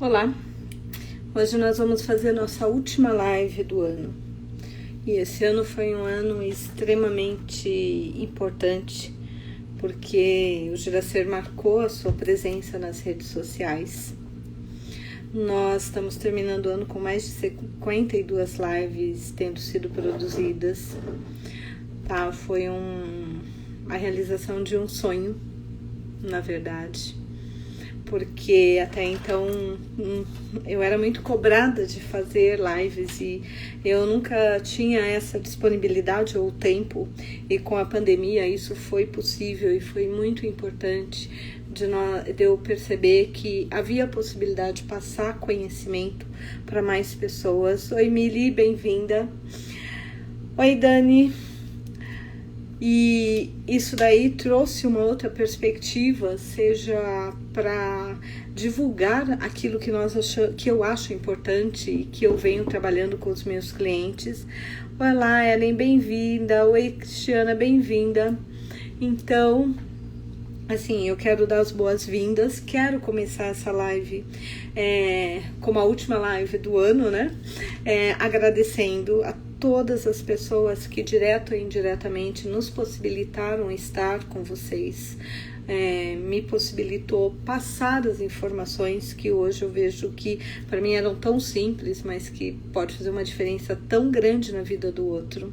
Olá, hoje nós vamos fazer nossa última live do ano. E esse ano foi um ano extremamente importante, porque o Giracer marcou a sua presença nas redes sociais. Nós estamos terminando o ano com mais de 52 lives tendo sido produzidas. Foi a realização de um sonho, na verdade. Porque até então eu era muito cobrada de fazer lives e eu nunca tinha essa disponibilidade ou tempo, e com a pandemia isso foi possível e foi muito importante de eu perceber que havia a possibilidade de passar conhecimento para mais pessoas. Oi Mili, bem-vinda. Oi Dani. E isso daí trouxe uma outra perspectiva, seja para divulgar aquilo que eu acho importante e que eu venho trabalhando com os meus clientes. Olá, Ellen, bem-vinda. Oi, Cristiana, bem-vinda. Então, assim, eu quero dar as boas-vindas, quero começar essa live como a última live do ano, né? Agradecendo a todas as pessoas que direto ou indiretamente nos possibilitaram estar com vocês, me possibilitou passar as informações que hoje eu vejo que para mim eram tão simples, mas que pode fazer uma diferença tão grande na vida do outro.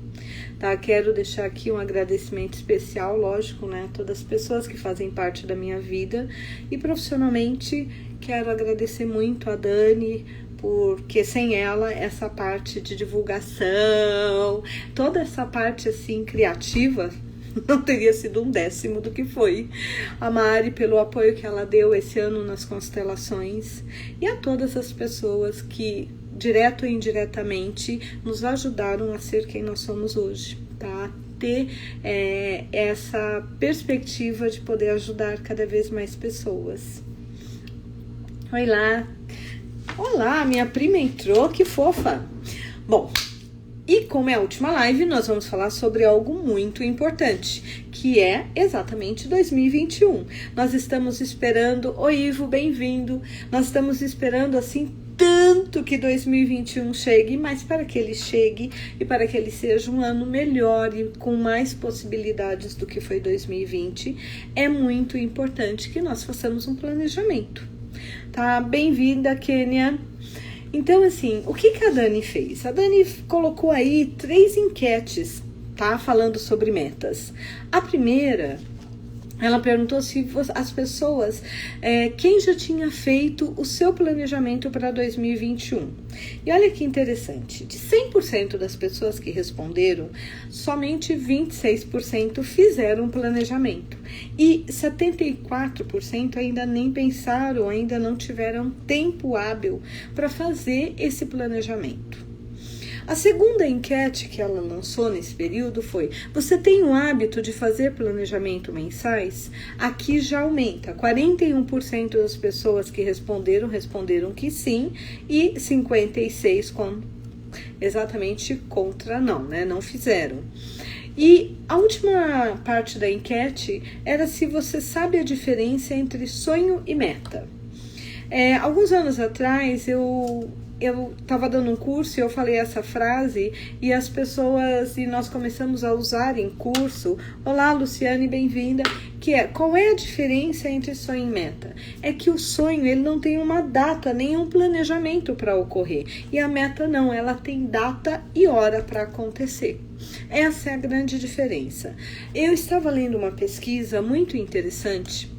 Tá? Quero deixar aqui um agradecimento especial, lógico, né? Todas as pessoas que fazem parte da minha vida, e profissionalmente quero agradecer muito a Dani, porque sem ela, essa parte de divulgação, toda essa parte assim criativa, não teria sido 1/10 do que foi. A Mari, pelo apoio que ela deu esse ano nas constelações, e a todas as pessoas que, direto ou indiretamente, nos ajudaram a ser quem nós somos hoje, tá? Ter essa perspectiva de poder ajudar cada vez mais pessoas. Oi lá. Olá, minha prima entrou, que fofa! Bom, e como é a última live, nós vamos falar sobre algo muito importante, que é exatamente 2021. Nós estamos esperando, oi Ivo, bem-vindo, nós estamos esperando assim tanto que 2021 chegue, mas para que ele chegue e para que ele seja um ano melhor e com mais possibilidades do que foi 2020, é muito importante que nós façamos um planejamento. Tá? Bem-vinda, Kênia. Então, assim, o que a Dani fez? A Dani colocou aí 3 enquetes, tá? Falando sobre metas. A primeira, ela perguntou se as pessoas, quem já tinha feito o seu planejamento para 2021. E olha que interessante, de 100% das pessoas que responderam, somente 26% fizeram um planejamento. E 74% ainda nem pensaram, ainda não tiveram tempo hábil para fazer esse planejamento. A segunda enquete que ela lançou nesse período foi: você tem o hábito de fazer planejamento mensais? Aqui já aumenta. 41% das pessoas que responderam que sim, e 56% exatamente contra não, né? Não fizeram. E a última parte da enquete era se você sabe a diferença entre sonho e meta. Alguns anos atrás eu estava dando um curso e eu falei essa frase e as pessoas, e nós começamos a usar em curso. Olá, Luciane, bem-vinda. Qual é a diferença entre sonho e meta? É que o sonho, ele não tem uma data, nem um planejamento para ocorrer. E a meta não, ela tem data e hora para acontecer. Essa é a grande diferença. Eu estava lendo uma pesquisa muito interessante.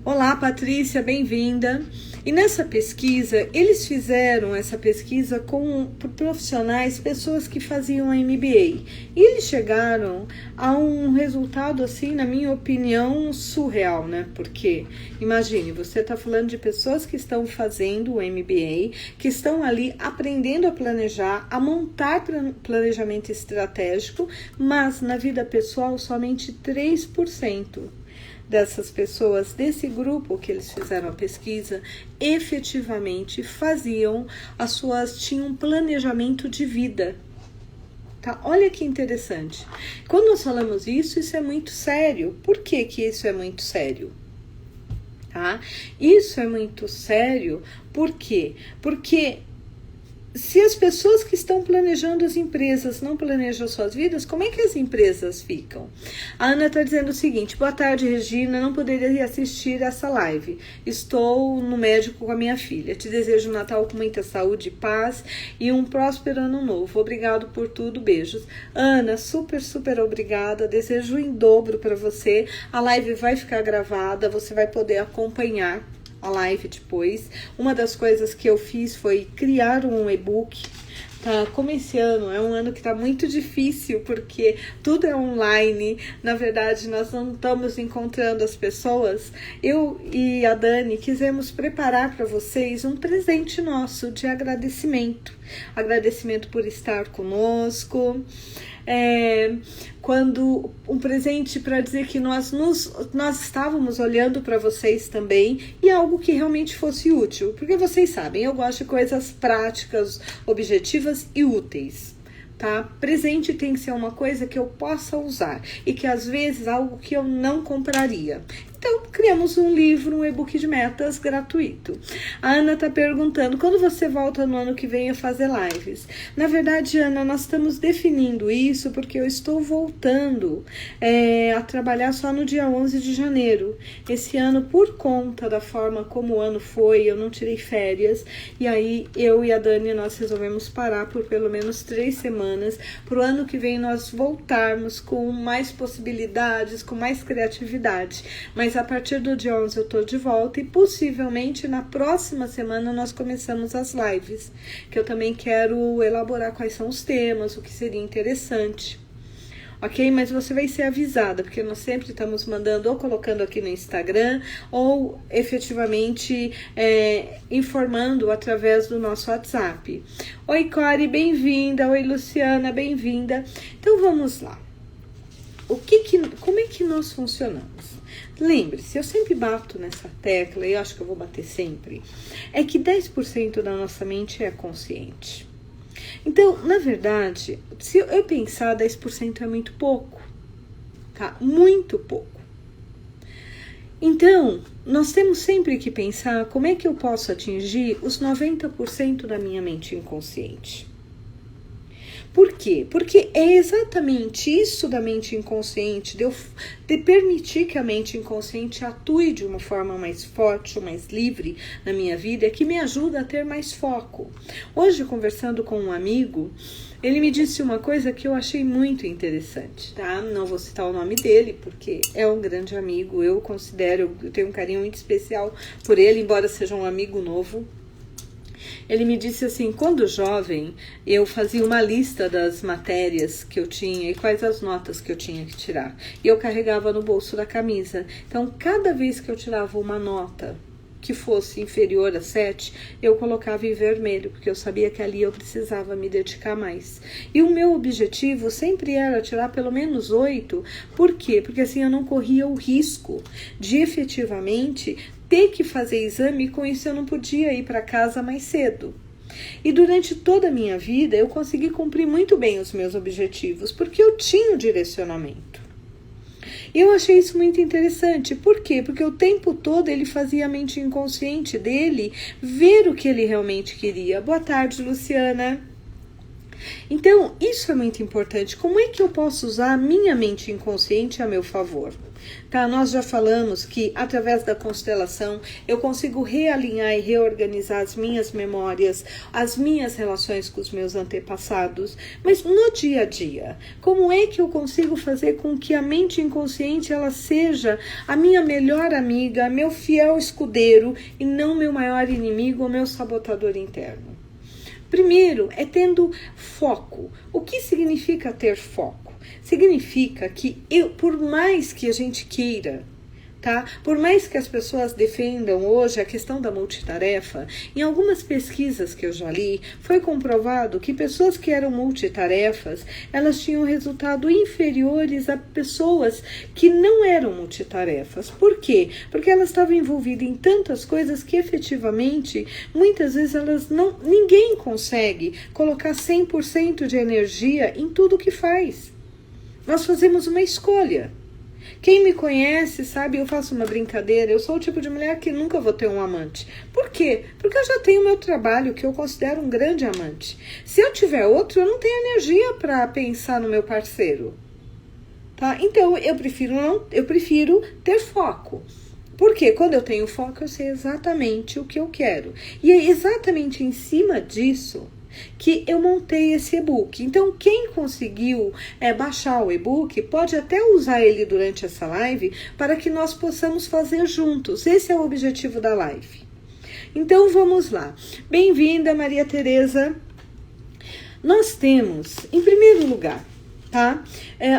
Olá, Patrícia, bem-vinda. E nessa pesquisa, eles fizeram essa pesquisa com profissionais, pessoas que faziam MBA. E eles chegaram a um resultado, assim, na minha opinião, surreal, né? Porque, imagine, você está falando de pessoas que estão fazendo o MBA, que estão ali aprendendo a planejar, a montar planejamento estratégico, mas na vida pessoal, somente 3% dessas pessoas, desse grupo que eles fizeram a pesquisa, efetivamente tinham um planejamento de vida. Tá? Olha que interessante. Quando nós falamos isso é muito sério. Por que isso é muito sério? tá? Isso é muito sério, por quê? Porque se as pessoas que estão planejando as empresas não planejam suas vidas, como é que as empresas ficam? A Ana está dizendo o seguinte: boa tarde, Regina, não poderia assistir essa live. Estou no médico com a minha filha. Te desejo um Natal com muita saúde, paz e um próspero ano novo. Obrigado por tudo, beijos. Ana, super, super obrigada. Desejo em dobro para você. A live vai ficar gravada, você vai poder acompanhar a live depois. Uma das coisas que eu fiz foi criar um e-book. Tá, como esse ano é um ano que está muito difícil, porque tudo é online, na verdade nós não estamos encontrando as pessoas, eu e a Dani quisemos preparar para vocês um presente nosso de agradecimento. Agradecimento por estar conosco, quando um presente para dizer que nós estávamos olhando para vocês também, e algo que realmente fosse útil, porque vocês sabem, eu gosto de coisas práticas, objetivas e úteis, tá? Presente tem que ser uma coisa que eu possa usar e que às vezes algo que eu não compraria. Então, criamos um livro, um e-book de metas gratuito. A Ana está perguntando, quando você volta no ano que vem a fazer lives? Na verdade, Ana, nós estamos definindo isso porque eu estou voltando a trabalhar só no dia 11 de janeiro. Esse ano, por conta da forma como o ano foi, eu não tirei férias. E aí, eu e a Dani, nós resolvemos parar por pelo menos 3 semanas. Para o ano que vem, nós voltarmos com mais possibilidades, com mais criatividade. Mas a partir do dia 11 eu estou de volta e possivelmente na próxima semana nós começamos as lives, que eu também quero elaborar quais são os temas, o que seria interessante. Ok? Mas você vai ser avisada, porque nós sempre estamos mandando ou colocando aqui no Instagram ou efetivamente informando através do nosso WhatsApp. Oi, Cori, bem-vinda. Oi, Luciana, bem-vinda. Então vamos lá. Como é que nós funcionamos? Lembre-se, eu sempre bato nessa tecla, e eu acho que eu vou bater sempre, é que 10% da nossa mente é consciente. Então, na verdade, se eu pensar, 10% é muito pouco, tá? Muito pouco. Então, nós temos sempre que pensar como é que eu posso atingir os 90% da minha mente inconsciente. Por quê? Porque é exatamente isso da mente inconsciente, de permitir que a mente inconsciente atue de uma forma mais forte, mais livre na minha vida, que me ajuda a ter mais foco. Hoje, conversando com um amigo, ele me disse uma coisa que eu achei muito interessante, tá? Não vou citar o nome dele, porque é um grande amigo, eu tenho um carinho muito especial por ele, embora seja um amigo novo. Ele me disse assim, quando jovem, eu fazia uma lista das matérias que eu tinha e quais as notas que eu tinha que tirar. E eu carregava no bolso da camisa. Então, cada vez que eu tirava uma nota que fosse inferior a 7, eu colocava em vermelho, porque eu sabia que ali eu precisava me dedicar mais. E o meu objetivo sempre era tirar pelo menos 8. Por quê? Porque assim eu não corria o risco de efetivamente ter que fazer exame, e com isso eu não podia ir para casa mais cedo. E durante toda a minha vida eu consegui cumprir muito bem os meus objetivos, porque eu tinha o direcionamento. E eu achei isso muito interessante. Por quê? Porque o tempo todo ele fazia a mente inconsciente dele ver o que ele realmente queria. Boa tarde, Luciana. Então, isso é muito importante. Como é que eu posso usar a minha mente inconsciente a meu favor? Tá, nós já falamos que através da constelação eu consigo realinhar e reorganizar as minhas memórias, as minhas relações com os meus antepassados. Mas no dia a dia, como é que eu consigo fazer com que a mente inconsciente ela seja a minha melhor amiga, meu fiel escudeiro e não meu maior inimigo ou meu sabotador interno? Primeiro, é tendo foco. O que significa ter foco? Significa que por mais que a gente queira, tá? Por mais que as pessoas defendam hoje a questão da multitarefa, em algumas pesquisas que eu já li, foi comprovado que pessoas que eram multitarefas, elas tinham resultados inferiores a pessoas que não eram multitarefas. Por quê? Porque elas estavam envolvidas em tantas coisas que efetivamente, muitas vezes ninguém consegue colocar 100% de energia em tudo que faz. Nós fazemos uma escolha. Quem me conhece sabe, eu faço uma brincadeira, eu sou o tipo de mulher que nunca vou ter um amante. Por quê? Porque eu já tenho meu trabalho, que eu considero um grande amante. Se eu tiver outro, eu não tenho energia para pensar no meu parceiro. Tá? Então, eu prefiro ter foco. Porque quando eu tenho foco, eu sei exatamente o que eu quero. E é exatamente em cima disso que eu montei esse e-book. Então, quem conseguiu baixar o e-book, pode até usar ele durante essa live para que nós possamos fazer juntos. Esse é o objetivo da live. Então, vamos lá. Bem-vinda, Maria Tereza. Nós temos, em primeiro lugar, tá?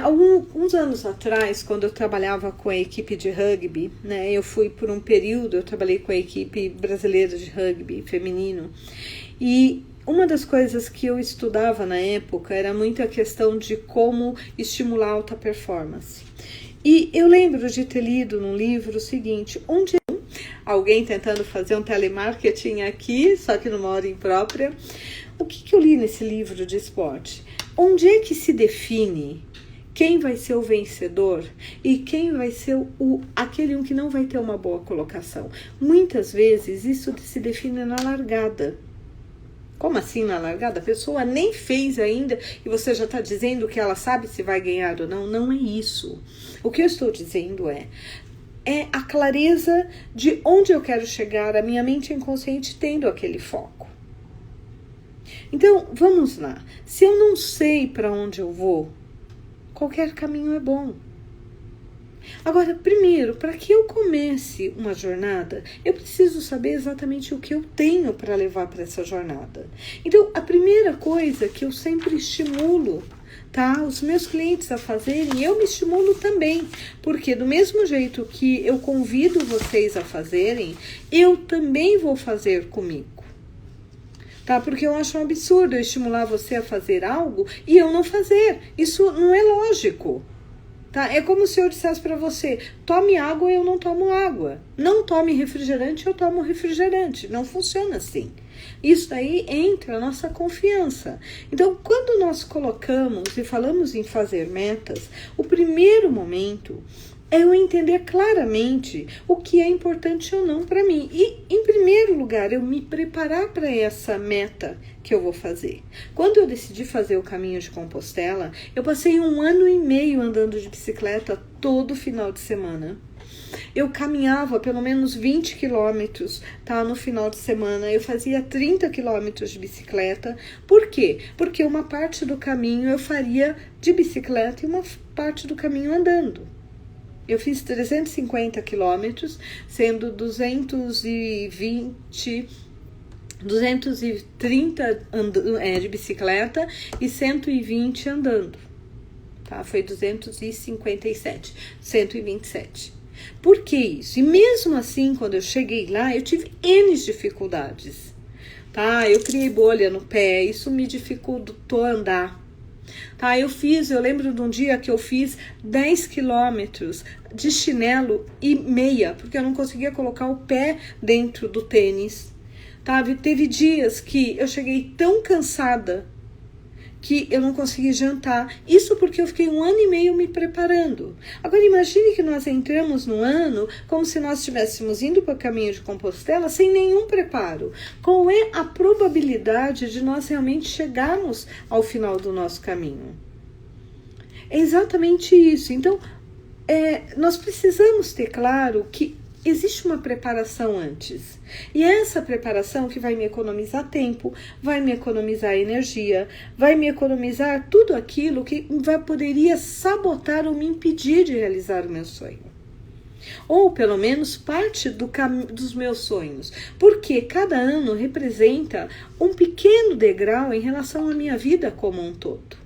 Alguns anos atrás, quando eu trabalhava com a equipe de rugby, né? Eu fui por um período, eu trabalhei com a equipe brasileira de rugby feminino. E uma das coisas que eu estudava na época era muito a questão de como estimular a alta performance. E eu lembro de ter lido num livro o seguinte, onde alguém tentando fazer um telemarketing aqui, só que numa hora imprópria. O que eu li nesse livro de esporte? Onde é que se define quem vai ser o vencedor e quem vai ser aquele que não vai ter uma boa colocação? Muitas vezes isso se define na largada. Como assim na largada? A pessoa nem fez ainda e você já está dizendo que ela sabe se vai ganhar ou não. Não é isso. O que eu estou dizendo é a clareza de onde eu quero chegar, a minha mente inconsciente tendo aquele foco. Então, vamos lá. Se eu não sei para onde eu vou, qualquer caminho é bom. Agora, primeiro, para que eu comece uma jornada, eu preciso saber exatamente o que eu tenho para levar para essa jornada. Então, a primeira coisa que eu sempre estimulo, tá, os meus clientes a fazerem, eu me estimulo também, porque do mesmo jeito que eu convido vocês a fazerem, eu também vou fazer comigo. Tá? Porque eu acho um absurdo eu estimular você a fazer algo e eu não fazer. Isso não é lógico. Tá? É como se eu dissesse para você, tome água e eu não tomo água. Não tome refrigerante, eu tomo refrigerante. Não funciona assim. Isso aí entra a nossa confiança. Então, quando nós colocamos e falamos em fazer metas, o primeiro momento é eu entender claramente o que é importante ou não para mim. E, em primeiro lugar, eu me preparar para essa meta que eu vou fazer. Quando eu decidi fazer o caminho de Compostela, eu passei 1 ano e meio andando de bicicleta todo final de semana. Eu caminhava pelo menos 20 quilômetros, tá, no final de semana. Eu fazia 30 quilômetros de bicicleta. Por quê? Porque uma parte do caminho eu faria de bicicleta e uma parte do caminho andando. Eu fiz 350 quilômetros, sendo 230 de bicicleta e 120 andando. Tá? Foi 257, 127. Por que isso? E mesmo assim, quando eu cheguei lá, eu tive N dificuldades. Tá? Eu criei bolha no pé, isso me dificultou andar. Tá, eu lembro de um dia que eu fiz 10 quilômetros de chinelo e meia, porque eu não conseguia colocar o pé dentro do tênis. Tá? Teve dias que eu cheguei tão cansada que eu não consegui jantar. Isso porque eu fiquei 1 ano e meio me preparando. Agora imagine que nós entramos no ano como se nós estivéssemos indo para o caminho de Compostela sem nenhum preparo. Qual é a probabilidade de nós realmente chegarmos ao final do nosso caminho? É exatamente isso. Então, nós precisamos ter claro que existe uma preparação antes. E é essa preparação que vai me economizar tempo, vai me economizar energia, vai me economizar tudo aquilo que poderia sabotar ou me impedir de realizar o meu sonho. Ou pelo menos parte dos meus sonhos. Porque cada ano representa um pequeno degrau em relação à minha vida como um todo.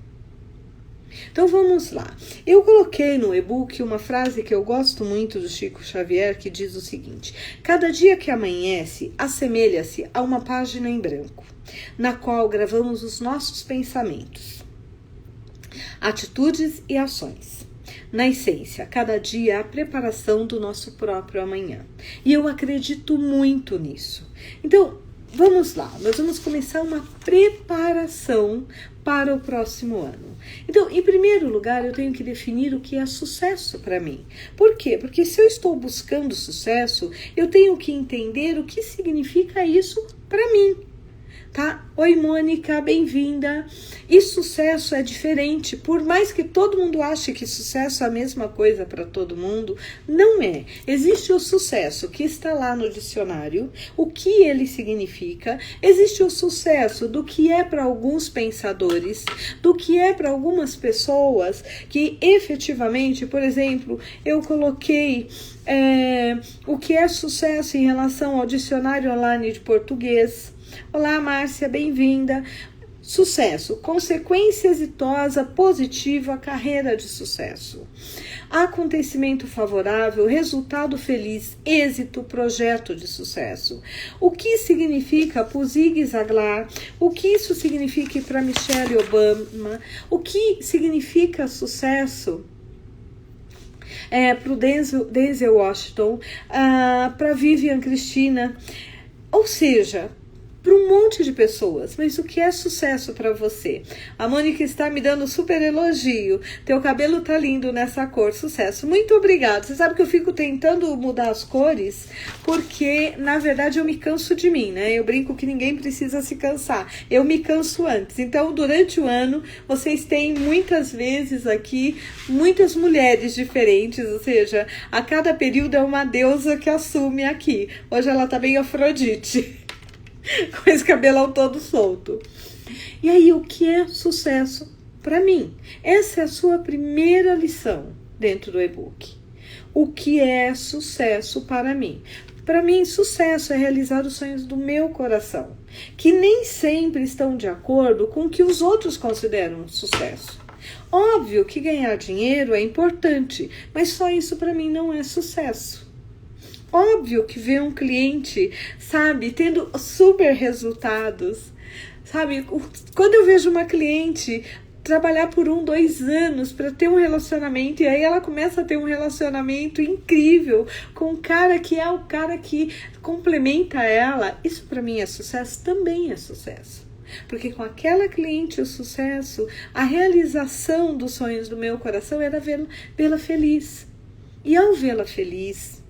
Então vamos lá. Eu coloquei no e-book uma frase que eu gosto muito do Chico Xavier, que diz o seguinte: cada dia que amanhece assemelha-se a uma página em branco, na qual gravamos os nossos pensamentos, atitudes e ações. Na essência, cada dia é a preparação do nosso próprio amanhã. E eu acredito muito nisso. Então, vamos lá, nós vamos começar uma preparação para o próximo ano. Então, em primeiro lugar, eu tenho que definir o que é sucesso para mim. Por quê? Porque se eu estou buscando sucesso, eu tenho que entender o que significa isso para mim. Tá? Oi, Mônica, bem-vinda. E sucesso é diferente. Por mais que todo mundo ache que sucesso é a mesma coisa para todo mundo, não é. Existe o sucesso que está lá no dicionário, o que ele significa. Existe o sucesso do que é para alguns pensadores, do que é para algumas pessoas que efetivamente, por exemplo, eu coloquei o que é sucesso em relação ao dicionário online de português. Olá, Márcia, bem-vinda. Sucesso, consequência exitosa, positiva, carreira de sucesso. Acontecimento favorável, resultado feliz, êxito, projeto de sucesso. O que significa para o Zig Ziglar? O que isso significa para Michelle Obama? O que significa sucesso? Para o Denzel Washington, para Vivian Cristina, ou seja, para um monte de pessoas. Mas o que é sucesso para você? A Mônica está me dando super elogio. Teu cabelo tá lindo nessa cor. Sucesso. Muito obrigada. Você sabe que eu fico tentando mudar as cores porque, na verdade, eu me canso de mim, né? Eu brinco que ninguém precisa se cansar. Eu me canso antes. Então, durante o ano, vocês têm muitas vezes aqui muitas mulheres diferentes, ou seja, a cada período é uma deusa que assume aqui. Hoje ela tá bem Afrodite. Com esse cabelão todo solto. E aí, o que é sucesso para mim? Essa é a sua primeira lição dentro do e-book. O que é sucesso para mim? Para mim, sucesso é realizar os sonhos do meu coração, que nem sempre estão de acordo com o que os outros consideram sucesso. Óbvio que ganhar dinheiro é importante, mas só isso para mim não é sucesso. Óbvio que ver um cliente, sabe, tendo super resultados, sabe, quando eu vejo uma cliente trabalhar por 1, 2 anos para ter um relacionamento, e aí ela começa a ter um relacionamento incrível com um cara que é o cara que complementa ela, isso para mim é sucesso, também é sucesso. Porque com aquela cliente o sucesso, a realização dos sonhos do meu coração era vê-la feliz. E ao vê-la feliz,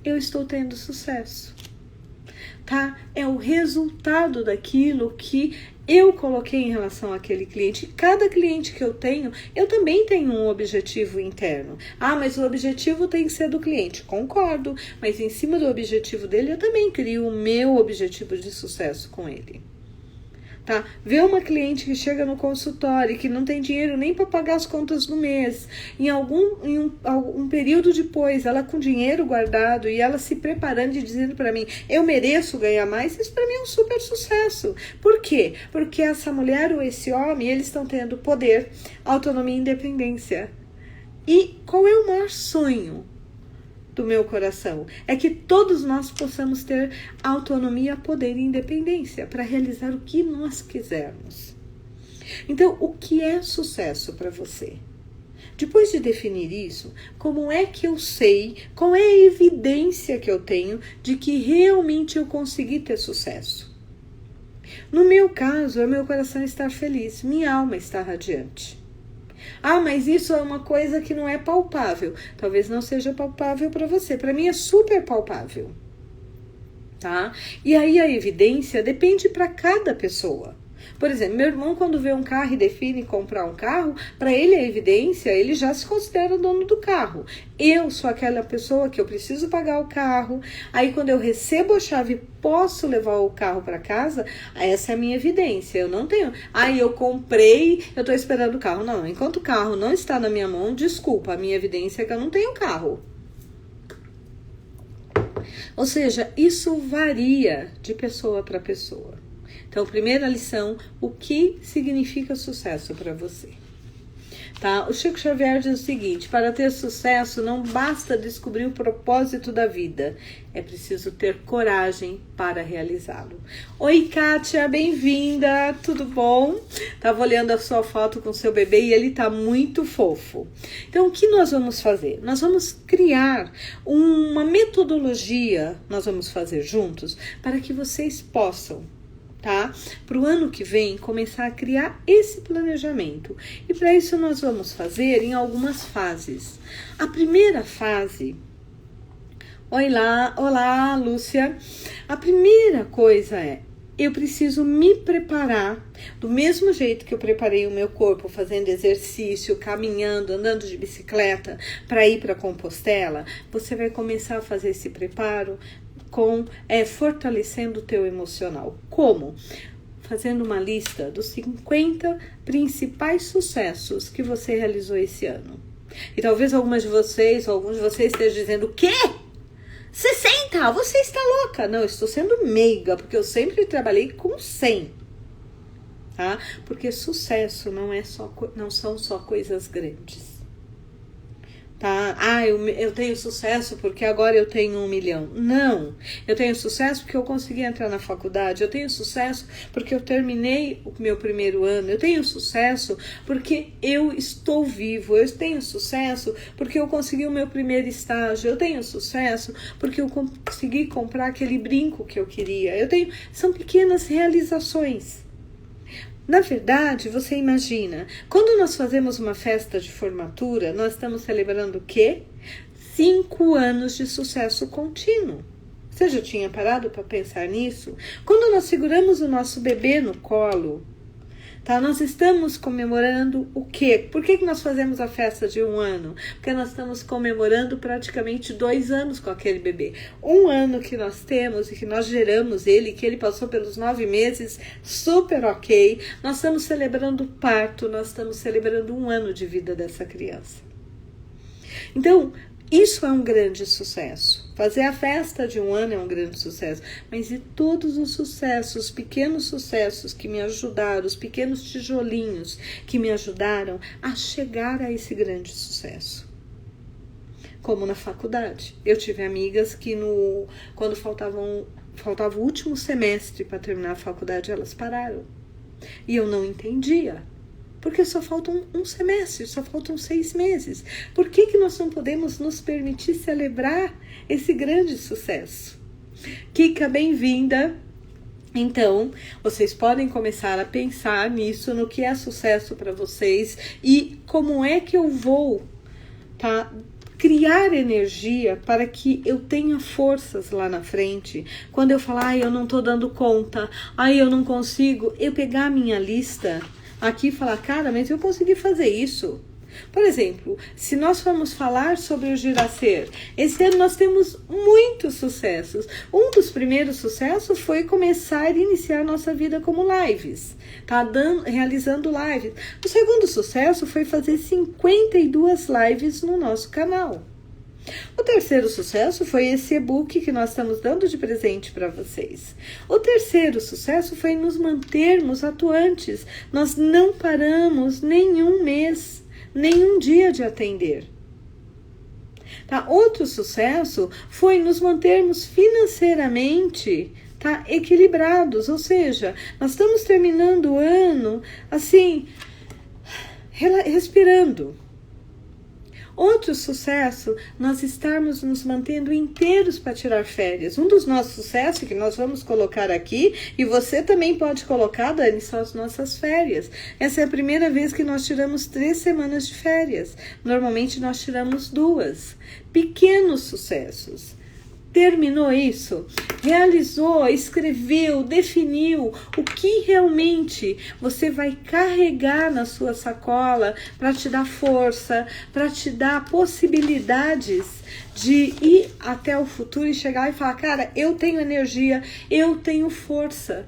eu estou tendo sucesso, tá? É o resultado daquilo que eu coloquei em relação àquele cliente. Cada cliente que eu tenho, eu também tenho um objetivo interno. Ah, mas o objetivo tem que ser do cliente. Concordo, mas em cima do objetivo dele, eu também crio o meu objetivo de sucesso com ele. Tá? Ver uma cliente que chega no consultório e que não tem dinheiro nem para pagar as contas do mês, em algum período depois, ela com dinheiro guardado e ela se preparando e dizendo para mim, eu mereço ganhar mais, isso para mim é um super sucesso. Por quê? Porque essa mulher ou esse homem, eles estão tendo poder, autonomia e independência. E qual é o maior sonho do meu coração? É que todos nós possamos ter autonomia, poder e independência para realizar o que nós quisermos. Então, o que é sucesso para você? Depois de definir isso, como é que eu sei, qual é a evidência que eu tenho de que realmente eu consegui ter sucesso? No meu caso, é meu coração estar feliz, minha alma estar radiante. Ah, mas isso é uma coisa que não é palpável. Talvez não seja palpável para você. Para mim é super palpável. Tá? E aí a evidência depende para cada pessoa. Por exemplo, meu irmão, quando vê um carro e define comprar um carro, para ele a evidência, ele já se considera dono do carro. Eu sou aquela pessoa que eu preciso pagar o carro, aí quando eu recebo a chave, posso levar o carro para casa, essa é a minha evidência. Eu não tenho, eu comprei, eu estou esperando o carro. Não, enquanto o carro não está na minha mão, desculpa, a minha evidência é que eu não tenho carro. Ou seja, isso varia de pessoa para pessoa. Então, primeira lição, o que significa sucesso para você? Tá? O Chico Xavier diz o seguinte: para ter sucesso não basta descobrir o propósito da vida, é preciso ter coragem para realizá-lo. Oi, Kátia, bem-vinda, tudo bom? Tava olhando a sua foto com seu bebê e ele tá muito fofo. Então, o que nós vamos fazer? Nós vamos criar uma metodologia, nós vamos fazer juntos, para que vocês possam, tá? Para o ano que vem, começar a criar esse planejamento. E para isso nós vamos fazer em algumas fases. A primeira fase... Olá, Lúcia. A primeira coisa é, eu preciso me preparar do mesmo jeito que eu preparei o meu corpo, fazendo exercício, caminhando, andando de bicicleta para ir para Compostela. Você vai começar a fazer esse preparo fortalecendo o teu emocional. Como? Fazendo uma lista dos 50 principais sucessos que você realizou esse ano. E talvez alguns de vocês estejam dizendo: o quê? 60? Você está louca? Não, eu estou sendo meiga, porque eu sempre trabalhei com 100. Tá? Porque sucesso não são só coisas grandes. Tá? Eu tenho sucesso porque agora eu tenho 1 milhão. Não, eu tenho sucesso porque eu consegui entrar na faculdade. Eu tenho sucesso porque eu terminei o meu primeiro ano. Eu tenho sucesso porque eu estou vivo. Eu tenho sucesso porque eu consegui o meu primeiro estágio. Eu tenho sucesso porque eu consegui comprar aquele brinco que eu queria. São pequenas realizações. Na verdade, você imagina, quando nós fazemos uma festa de formatura, nós estamos celebrando o quê? 5 anos de sucesso contínuo. Você já tinha parado para pensar nisso? Quando nós seguramos o nosso bebê no colo, tá? Nós estamos comemorando o quê? Por que nós fazemos a festa de 1 ano? Porque nós estamos comemorando praticamente 2 anos com aquele bebê. 1 ano que nós temos e que nós geramos ele, que ele passou pelos 9 meses, super ok. Nós estamos celebrando o parto, nós estamos celebrando 1 ano de vida dessa criança. Então, isso é um grande sucesso. Fazer a festa de 1 ano é um grande sucesso. Mas e todos os sucessos, os pequenos sucessos que me ajudaram, os pequenos tijolinhos que me ajudaram a chegar a esse grande sucesso? Como na faculdade. Eu tive amigas que quando faltava o último semestre para terminar a faculdade, elas pararam. E eu não entendia. Porque só faltam um semestre, só faltam 6 meses. Por que nós não podemos nos permitir celebrar esse grande sucesso? Kika, bem-vinda. Então, vocês podem começar a pensar nisso, no que é sucesso para vocês e como é que eu vou, tá, criar energia para que eu tenha forças lá na frente. Quando eu falar, eu não estou dando conta, eu não consigo, eu pegar a minha lista aqui e falar, cara, mas eu consegui fazer isso. Por exemplo, se nós formos falar sobre o Giracer, esse ano nós temos muitos sucessos. Um dos primeiros sucessos foi começar e iniciar nossa vida como lives, tá? Realizando lives. O segundo sucesso foi fazer 52 lives no nosso canal. O terceiro sucesso foi esse e-book que nós estamos dando de presente para vocês. O terceiro sucesso foi nos mantermos atuantes. Nós não paramos nenhum mês, nenhum dia de atender. Tá? Outro sucesso foi nos mantermos financeiramente, tá, equilibrados. Ou seja, nós estamos terminando o ano assim, respirando. Outro sucesso, nós estarmos nos mantendo inteiros para tirar férias. Um dos nossos sucessos que nós vamos colocar aqui, e você também pode colocar, Dani, são as nossas férias. Essa é a primeira vez que nós tiramos 3 semanas de férias. Normalmente nós tiramos 2. Pequenos sucessos. Terminou isso? Realizou, escreveu, definiu o que realmente você vai carregar na sua sacola para te dar força, para te dar possibilidades de ir até o futuro e chegar e falar, cara, eu tenho energia, eu tenho força.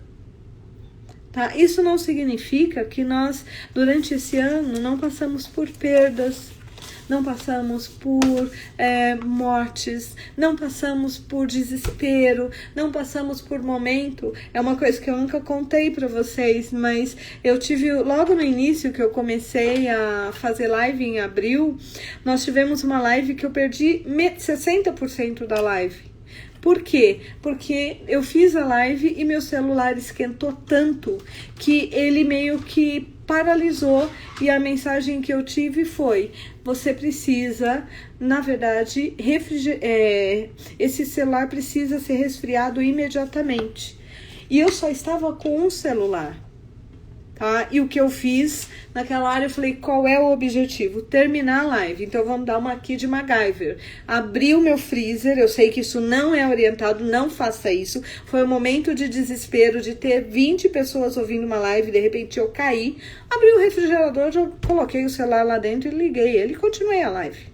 Tá? Isso não significa que nós, durante esse ano, não passamos por perdas. não passamos por mortes, não passamos por desespero, não passamos por momento. É uma coisa que eu nunca contei para vocês, mas eu tive, logo no início que eu comecei a fazer live em abril, nós tivemos uma live que eu perdi 60% da live. Por quê? Porque eu fiz a live e meu celular esquentou tanto que ele meio que paralisou, e a mensagem que eu tive foi: você precisa, na verdade, esse celular precisa ser resfriado imediatamente. E eu só estava com um celular. Tá? E o que eu fiz naquela área, eu falei, qual é o objetivo? Terminar a live. Então vamos dar uma aqui de MacGyver. Abri o meu freezer, eu sei que isso não é orientado, não faça isso. Foi um momento de desespero, de ter 20 pessoas ouvindo uma live, de repente eu caí, abri o refrigerador, eu coloquei o celular lá dentro e liguei ele e continuei a live.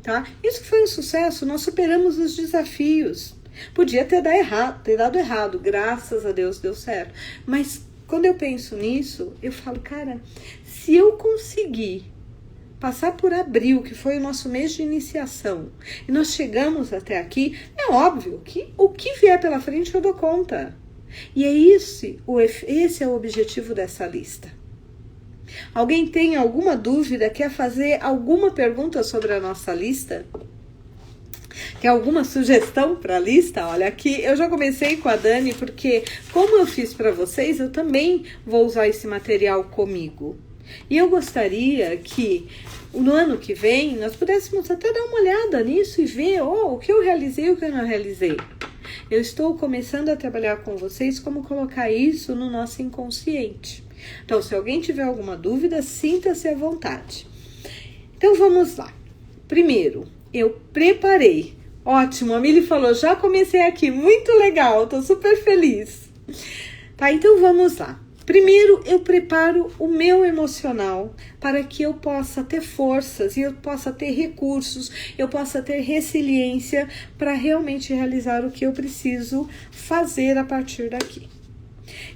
Tá? Isso foi um sucesso, nós superamos os desafios. Podia ter dado errado, graças a Deus deu certo. Mas quando eu penso nisso, eu falo, cara, se eu conseguir passar por abril, que foi o nosso mês de iniciação, e nós chegamos até aqui, é óbvio que o que vier pela frente eu dou conta. E é esse é o objetivo dessa lista. Alguém tem alguma dúvida, quer fazer alguma pergunta sobre a nossa lista? Quer alguma sugestão para a lista? Olha, aqui eu já comecei com a Dani, porque como eu fiz para vocês, eu também vou usar esse material comigo. E eu gostaria que no ano que vem nós pudéssemos até dar uma olhada nisso e ver o que eu realizei e o que eu não realizei. Eu estou começando a trabalhar com vocês como colocar isso no nosso inconsciente. Então, se alguém tiver alguma dúvida, sinta-se à vontade. Então, vamos lá. Primeiro, eu preparei. Ótimo, a Mili falou, já comecei aqui, muito legal, tô super feliz. Tá, então vamos lá. Primeiro, eu preparo o meu emocional para que eu possa ter forças e eu possa ter recursos, eu possa ter resiliência para realmente realizar o que eu preciso fazer a partir daqui.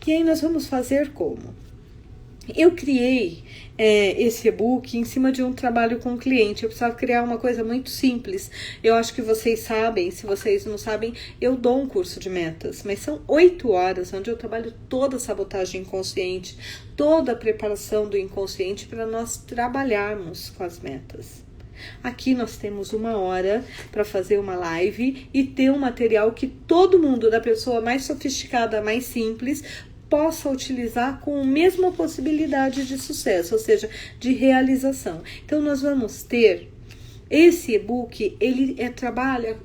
E aí nós vamos fazer como? Eu criei esse e-book em cima de um trabalho com o cliente. Eu precisava criar uma coisa muito simples. Eu acho que vocês sabem, se vocês não sabem, eu dou um curso de metas, mas são 8 horas onde eu trabalho toda a sabotagem inconsciente, toda a preparação do inconsciente para nós trabalharmos com as metas. Aqui nós temos 1 hora para fazer uma live e ter um material que todo mundo, da pessoa mais sofisticada, mais simples, possa utilizar com a mesma possibilidade de sucesso, ou seja, de realização. Então, nós vamos ter esse e-book, ele trabalha,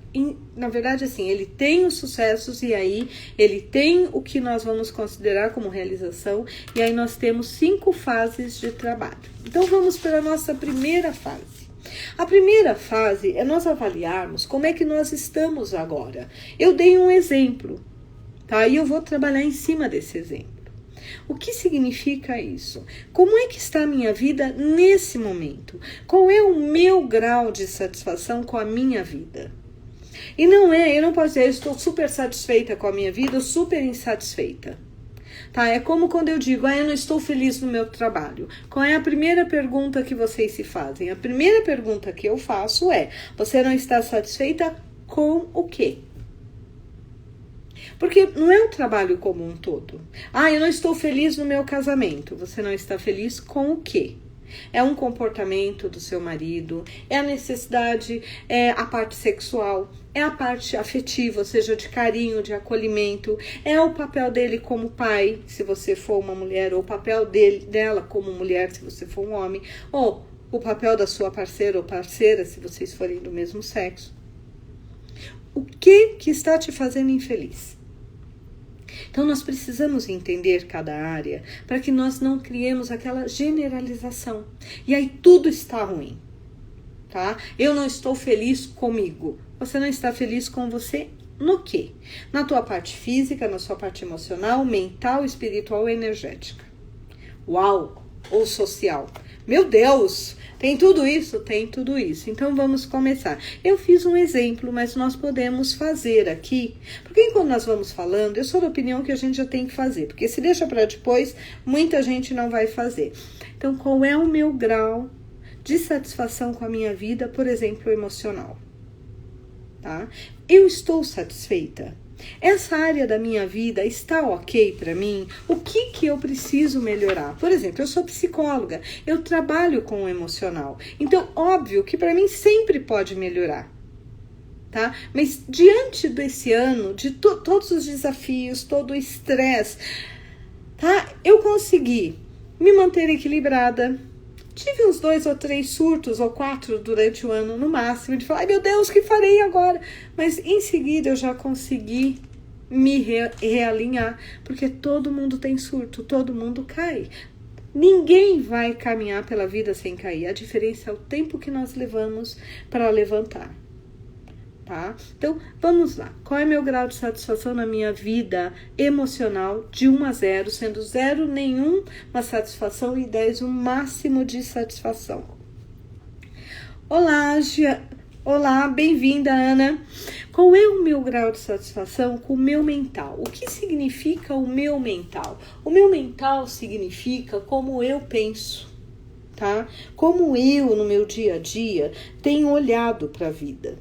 na verdade, assim, ele tem os sucessos e aí ele tem o que nós vamos considerar como realização e aí nós temos 5 fases de trabalho. Então, vamos para a nossa primeira fase. A primeira fase é nós avaliarmos como é que nós estamos agora. Eu dei um exemplo. Tá? E eu vou trabalhar em cima desse exemplo. O que significa isso? Como é que está a minha vida nesse momento? Qual é o meu grau de satisfação com a minha vida? E eu não posso dizer, eu estou super satisfeita com a minha vida ou super insatisfeita. Tá? É como quando eu digo, eu não estou feliz no meu trabalho. Qual é a primeira pergunta que vocês se fazem? A primeira pergunta que eu faço é, você não está satisfeita com o quê? Porque não é um trabalho como um todo. Eu não estou feliz no meu casamento. Você não está feliz com o quê? É um comportamento do seu marido, é a necessidade, é a parte sexual, é a parte afetiva, ou seja, de carinho, de acolhimento, é o papel dele como pai, se você for uma mulher, ou o papel dela como mulher, se você for um homem, ou o papel da sua parceira ou parceira, se vocês forem do mesmo sexo. O que está te fazendo infeliz? Então, nós precisamos entender cada área para que nós não criemos aquela generalização. E aí, tudo está ruim, tá? Eu não estou feliz comigo. Você não está feliz com você no quê? Na tua parte física, na sua parte emocional, mental, espiritual e energética. Uau! Ou social. Meu Deus! Tem tudo isso? Tem tudo isso. Então, vamos começar. Eu fiz um exemplo, mas nós podemos fazer aqui. Porque quando nós vamos falando, eu sou da opinião que a gente já tem que fazer. Porque se deixa para depois, muita gente não vai fazer. Então, qual é o meu grau de satisfação com a minha vida, por exemplo, emocional. Tá? Eu estou satisfeita? Essa área da minha vida está ok para mim? O que eu preciso melhorar? Por exemplo, eu sou psicóloga, eu trabalho com o emocional. Então, óbvio que para mim sempre pode melhorar. Tá? Mas diante desse ano, de todos os desafios, todo o estresse, tá? Eu consegui me manter equilibrada. Tive uns 2 ou 3 surtos ou 4 durante o ano no máximo, de falar, ai meu Deus, o que farei agora? Mas em seguida eu já consegui me realinhar, porque todo mundo tem surto, todo mundo cai. Ninguém vai caminhar pela vida sem cair. A diferença é o tempo que nós levamos para levantar. Tá? Então, vamos lá. Qual é meu grau de satisfação na minha vida emocional de 1 a 0, sendo 0 nenhuma satisfação e 10 o máximo de satisfação? Olá, Olá, bem-vinda, Ana. Qual é o meu grau de satisfação com o meu mental? O que significa o meu mental? O meu mental significa como eu penso, tá? Como eu, no meu dia a dia, tenho olhado para a vida.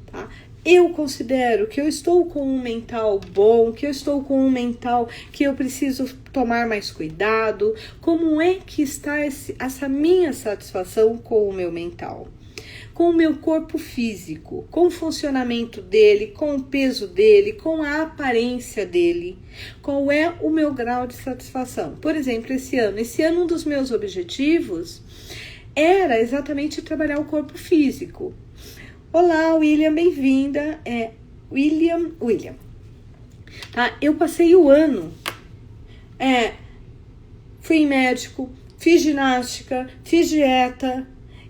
Tá? Eu considero que eu estou com um mental bom, que eu estou com um mental que eu preciso tomar mais cuidado. Como é que está essa minha satisfação com o meu mental? Com o meu corpo físico, com o funcionamento dele, com o peso dele, com a aparência dele. Qual é o meu grau de satisfação? Por exemplo, esse ano um dos meus objetivos era exatamente trabalhar o corpo físico. Olá, William, bem-vinda. William. Tá? Eu passei o ano, fui em médico, fiz ginástica, fiz dieta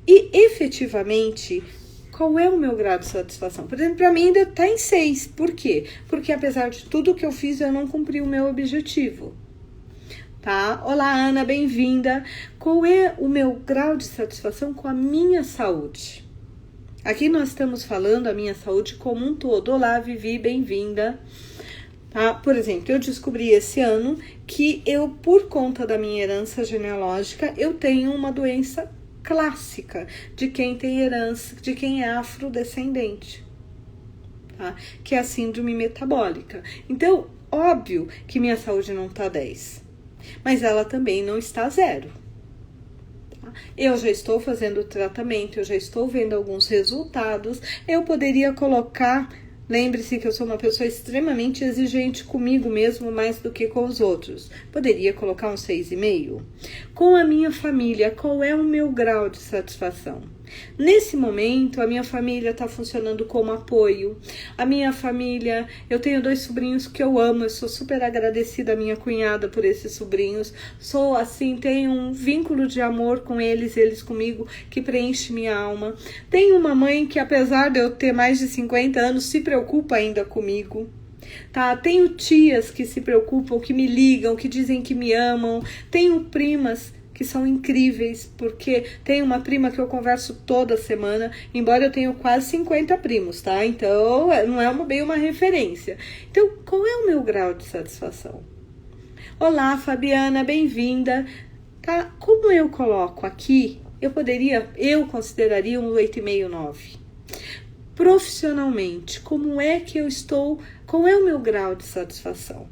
e efetivamente, qual é o meu grau de satisfação? Por exemplo, para mim ainda está em 6. Por quê? Porque apesar de tudo que eu fiz, eu não cumpri o meu objetivo. Tá? Olá, Ana, bem-vinda. Qual é o meu grau de satisfação com a minha saúde? Aqui nós estamos falando a minha saúde como um todo. Olá, Vivi, bem-vinda. Tá? Por exemplo, eu descobri esse ano que eu, por conta da minha herança genealógica, eu tenho uma doença clássica de quem tem herança, de quem é afrodescendente, tá? Que é a síndrome metabólica. Então, óbvio que minha saúde não está 10, mas ela também não está 0. Eu já estou fazendo o tratamento, eu já estou vendo alguns resultados. Eu poderia colocar, lembre-se que eu sou uma pessoa extremamente exigente comigo mesmo, mais do que com os outros. Poderia colocar um 6,5. Com a minha família, qual é o meu grau de satisfação? Nesse momento, a minha família está funcionando como apoio. A minha família, eu tenho 2 sobrinhos que eu amo, eu sou super agradecida à minha cunhada por esses sobrinhos. Sou assim, tenho um vínculo de amor com eles comigo, que preenche minha alma. Tenho uma mãe que, apesar de eu ter mais de 50 anos, se preocupa ainda comigo. Tá? Tenho tias que se preocupam, que me ligam, que dizem que me amam. Tenho primas que são incríveis, porque tem uma prima que eu converso toda semana, embora eu tenha quase 50 primos, tá? Então, não é bem uma referência. Então, qual é o meu grau de satisfação? Olá, Fabiana, bem-vinda. Tá? Como eu coloco aqui, eu consideraria um 8,5, 9. Profissionalmente, como é que eu estou, qual é o meu grau de satisfação?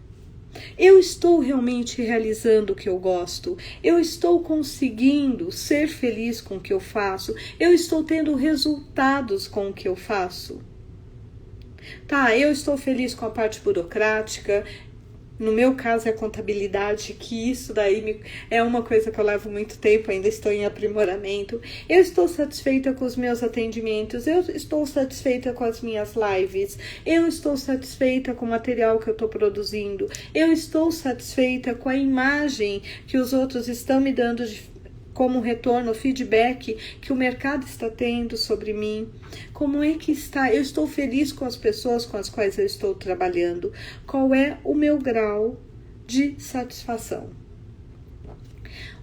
Eu estou realmente realizando o que eu gosto? Eu estou conseguindo ser feliz com o que eu faço? Eu estou tendo resultados com o que eu faço? Tá, eu estou feliz com a parte burocrática. No meu caso é a contabilidade, que isso daí é uma coisa que eu levo muito tempo, ainda estou em aprimoramento. Eu estou satisfeita com os meus atendimentos, eu estou satisfeita com as minhas lives, eu estou satisfeita com o material que eu estou produzindo, eu estou satisfeita com a imagem que os outros estão me dando como retorno, feedback que o mercado está tendo sobre mim. Como é que está? Eu estou feliz com as pessoas com as quais eu estou trabalhando. Qual é o meu grau de satisfação?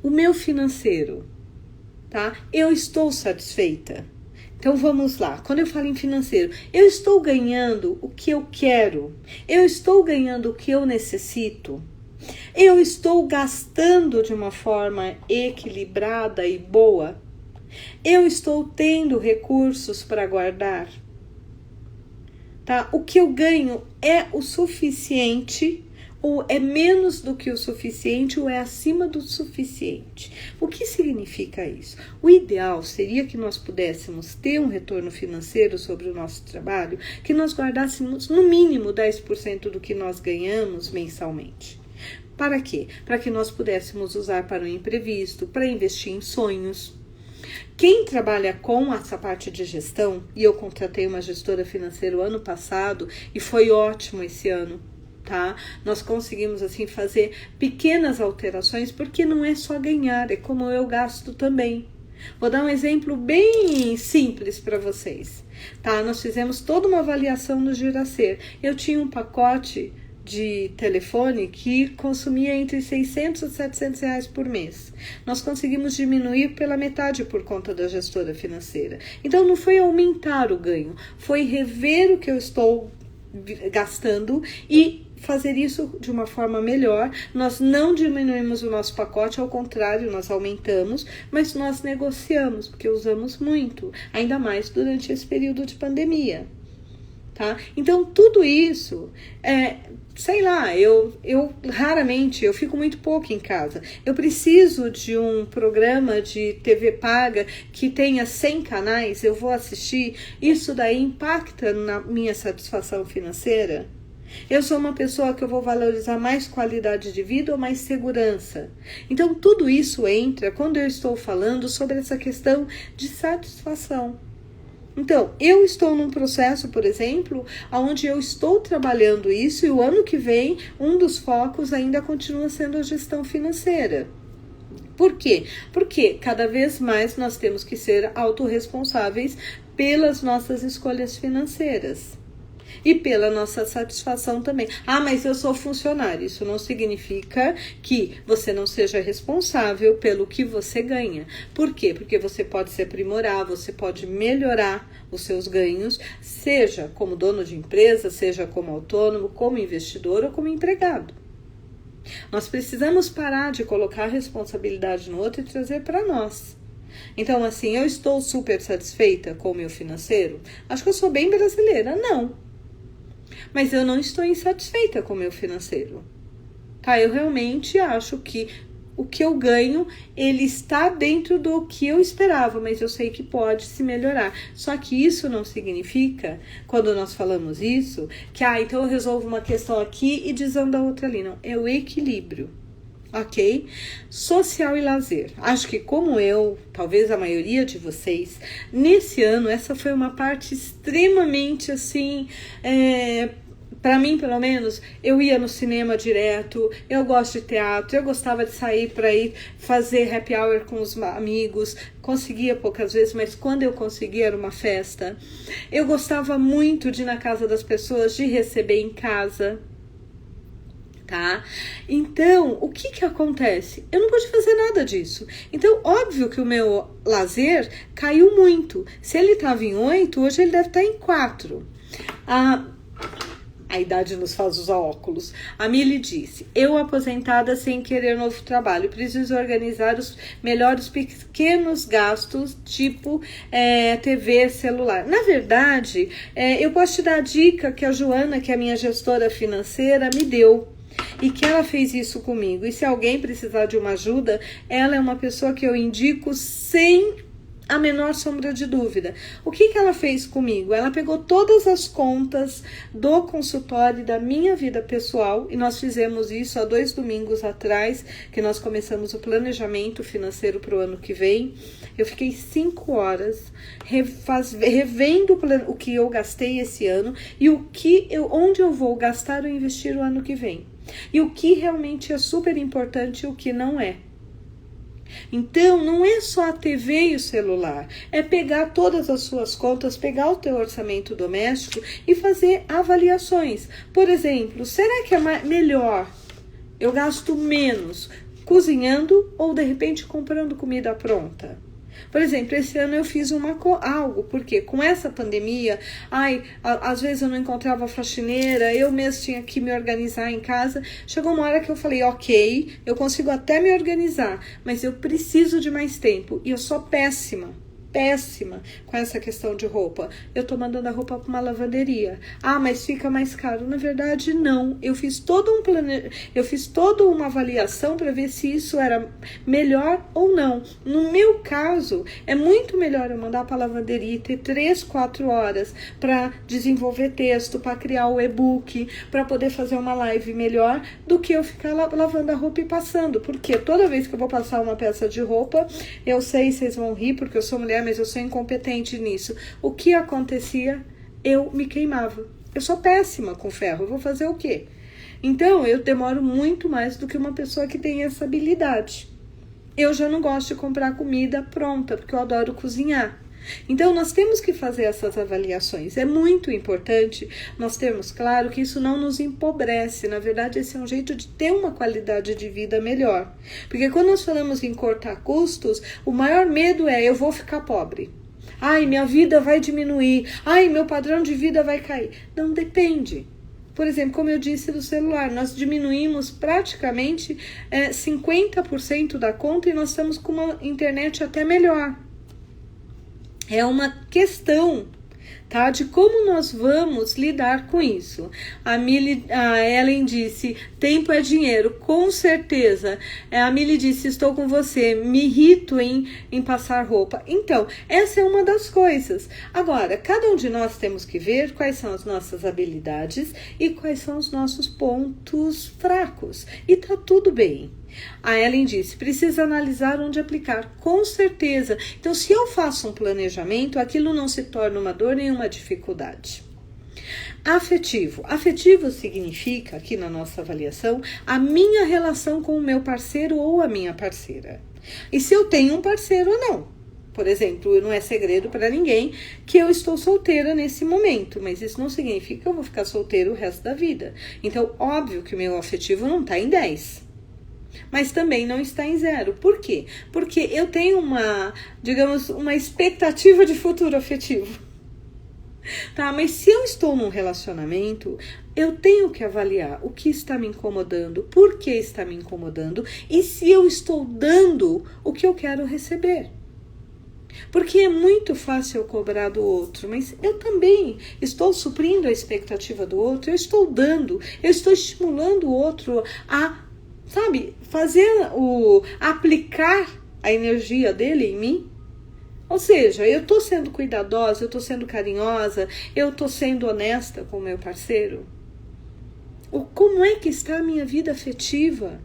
O meu financeiro, tá? Eu estou satisfeita. Então vamos lá, quando eu falo em financeiro, eu estou ganhando o que eu quero? Eu estou ganhando o que eu necessito? Eu estou gastando de uma forma equilibrada e boa? Eu estou tendo recursos para guardar? Tá? O que eu ganho é o suficiente, ou é menos do que o suficiente, ou é acima do suficiente? O que significa isso? O ideal seria que nós pudéssemos ter um retorno financeiro sobre o nosso trabalho, que nós guardássemos no mínimo 10% do que nós ganhamos mensalmente. Para quê? Para que nós pudéssemos usar para o imprevisto, para investir em sonhos. Quem trabalha com essa parte de gestão, e eu contratei uma gestora financeira o ano passado, e foi ótimo esse ano, tá? Nós conseguimos assim fazer pequenas alterações, porque não é só ganhar, é como eu gasto também. Vou dar um exemplo bem simples para vocês, tá? Nós fizemos toda uma avaliação no Giracer. Eu tinha um pacote de telefone que consumia entre 600 e 700 reais por mês. Nós conseguimos diminuir pela metade por conta da gestora financeira. Então não foi aumentar o ganho, foi rever o que eu estou gastando e fazer isso de uma forma melhor. Nós não diminuímos o nosso pacote, ao contrário, nós aumentamos, mas nós negociamos, porque usamos muito, ainda mais durante esse período de pandemia. Tá? Então, tudo isso, sei lá, eu raramente, eu fico muito pouco em casa. Eu preciso de um programa de TV paga que tenha 100 canais, eu vou assistir. Isso daí impacta na minha satisfação financeira? Eu sou uma pessoa que eu vou valorizar mais qualidade de vida ou mais segurança? Então, tudo isso entra quando eu estou falando sobre essa questão de satisfação. Então, eu estou num processo, por exemplo, onde eu estou trabalhando isso, e o ano que vem, um dos focos ainda continua sendo a gestão financeira. Por quê? Porque cada vez mais nós temos que ser autorresponsáveis pelas nossas escolhas financeiras. E pela nossa satisfação também. Ah, mas eu sou funcionário. Isso não significa que você não seja responsável pelo que você ganha. Por quê? Porque você pode se aprimorar, você pode melhorar os seus ganhos, seja como dono de empresa, seja como autônomo, como investidor ou como empregado. Nós precisamos parar de colocar a responsabilidade no outro e trazer para nós. Então, assim, eu estou super satisfeita com o meu financeiro? Acho que eu sou bem brasileira. Não. Mas eu não estou insatisfeita com o meu financeiro. Tá? Eu realmente acho que o que eu ganho, ele está dentro do que eu esperava, mas eu sei que pode se melhorar. Só que isso não significa, quando nós falamos isso, que então eu resolvo uma questão aqui e desando a outra ali. Não, é o equilíbrio. Ok? Social e lazer. Acho que como eu, talvez a maioria de vocês, nesse ano, essa foi uma parte extremamente assim, para mim pelo menos, eu ia no cinema direto, eu gosto de teatro, eu gostava de sair para ir fazer happy hour com os amigos, conseguia poucas vezes, mas quando eu conseguia era uma festa. Eu gostava muito de ir na casa das pessoas, de receber em casa. Tá? Então, o que acontece? Eu não pude fazer nada disso. Então, óbvio que o meu lazer caiu muito. Se ele estava em 8, hoje ele deve estar em 4. A idade nos faz usar óculos. A Mili disse, eu aposentada sem querer novo trabalho, preciso organizar os melhores pequenos gastos, tipo TV, celular. Na verdade, eu posso te dar a dica que a Joana, que é a minha gestora financeira, me deu. E que ela fez isso comigo. E se alguém precisar de uma ajuda, ela é uma pessoa que eu indico sem a menor sombra de dúvida. O que ela fez comigo? Ela pegou todas as contas do consultório da minha vida pessoal, e nós fizemos isso há 2 domingos atrás, que nós começamos o planejamento financeiro para o ano que vem. Eu fiquei 5 horas revendo o que eu gastei esse ano e onde eu vou gastar ou investir o ano que vem. E o que realmente é super importante e o que não é. Então, não é só a TV e o celular, é pegar todas as suas contas, pegar o teu orçamento doméstico e fazer avaliações. Por exemplo, será que é melhor eu gasto menos cozinhando ou de repente comprando comida pronta? Por exemplo, esse ano eu fiz algo, porque com essa pandemia, às vezes eu não encontrava faxineira, eu mesmo tinha que me organizar em casa. Chegou uma hora que eu falei, ok, eu consigo até me organizar, mas eu preciso de mais tempo e eu sou péssima péssima com essa questão de roupa. Eu tô mandando a roupa para uma lavanderia. Ah, mas fica mais caro. Na verdade, não. Eu fiz toda uma avaliação para ver se isso era melhor ou não. No meu caso, é muito melhor eu mandar para a lavanderia e ter 3, 4 horas para desenvolver texto, para criar o e-book, para poder fazer uma live melhor, do que eu ficar lavando a roupa e passando. Porque toda vez que eu vou passar uma peça de roupa, eu sei, vocês vão rir porque eu sou mulher, mas eu sou incompetente nisso. O que acontecia? Eu me queimava. Eu sou péssima com ferro, eu vou fazer o quê? Então, eu demoro muito mais do que uma pessoa que tem essa habilidade. Eu já não gosto de comprar comida pronta, porque eu adoro cozinhar. Então, nós temos que fazer essas avaliações. É muito importante nós termos claro que isso não nos empobrece. Na verdade, esse é um jeito de ter uma qualidade de vida melhor. Porque quando nós falamos em cortar custos, o maior medo é: eu vou ficar pobre. Ai, minha vida vai diminuir. Ai, meu padrão de vida vai cair. Não depende. Por exemplo, como eu disse do celular, nós diminuímos praticamente 50% da conta e nós estamos com uma internet até melhor. É uma questão, tá, de como nós vamos lidar com isso. A Ellen disse: tempo é dinheiro. Com certeza. A Mili disse: estou com você, me irrito em passar roupa. Então, essa é uma das coisas. Agora, cada um de nós temos que ver quais são as nossas habilidades e quais são os nossos pontos fracos. E tá tudo bem. A Ellen disse: precisa analisar onde aplicar. Com certeza. Então, se eu faço um planejamento, aquilo não se torna uma dor nem uma dificuldade. Afetivo. Afetivo significa, aqui na nossa avaliação, a minha relação com o meu parceiro ou a minha parceira. E se eu tenho um parceiro ou não. Por exemplo, não é segredo para ninguém que eu estou solteira nesse momento, mas isso não significa que eu vou ficar solteira o resto da vida. Então, óbvio que o meu afetivo não está em 10. Mas também não está em 0. Por quê? Porque eu tenho uma expectativa de futuro afetivo. Tá? Mas se eu estou num relacionamento, eu tenho que avaliar o que está me incomodando, por que está me incomodando e se eu estou dando o que eu quero receber. Porque é muito fácil eu cobrar do outro, mas eu também estou suprindo a expectativa do outro, eu estou dando, eu estou estimulando o outro a aplicar a energia dele em mim. Ou seja, eu estou sendo cuidadosa, eu estou sendo carinhosa, eu estou sendo honesta com o meu parceiro. Como é que está a minha vida afetiva?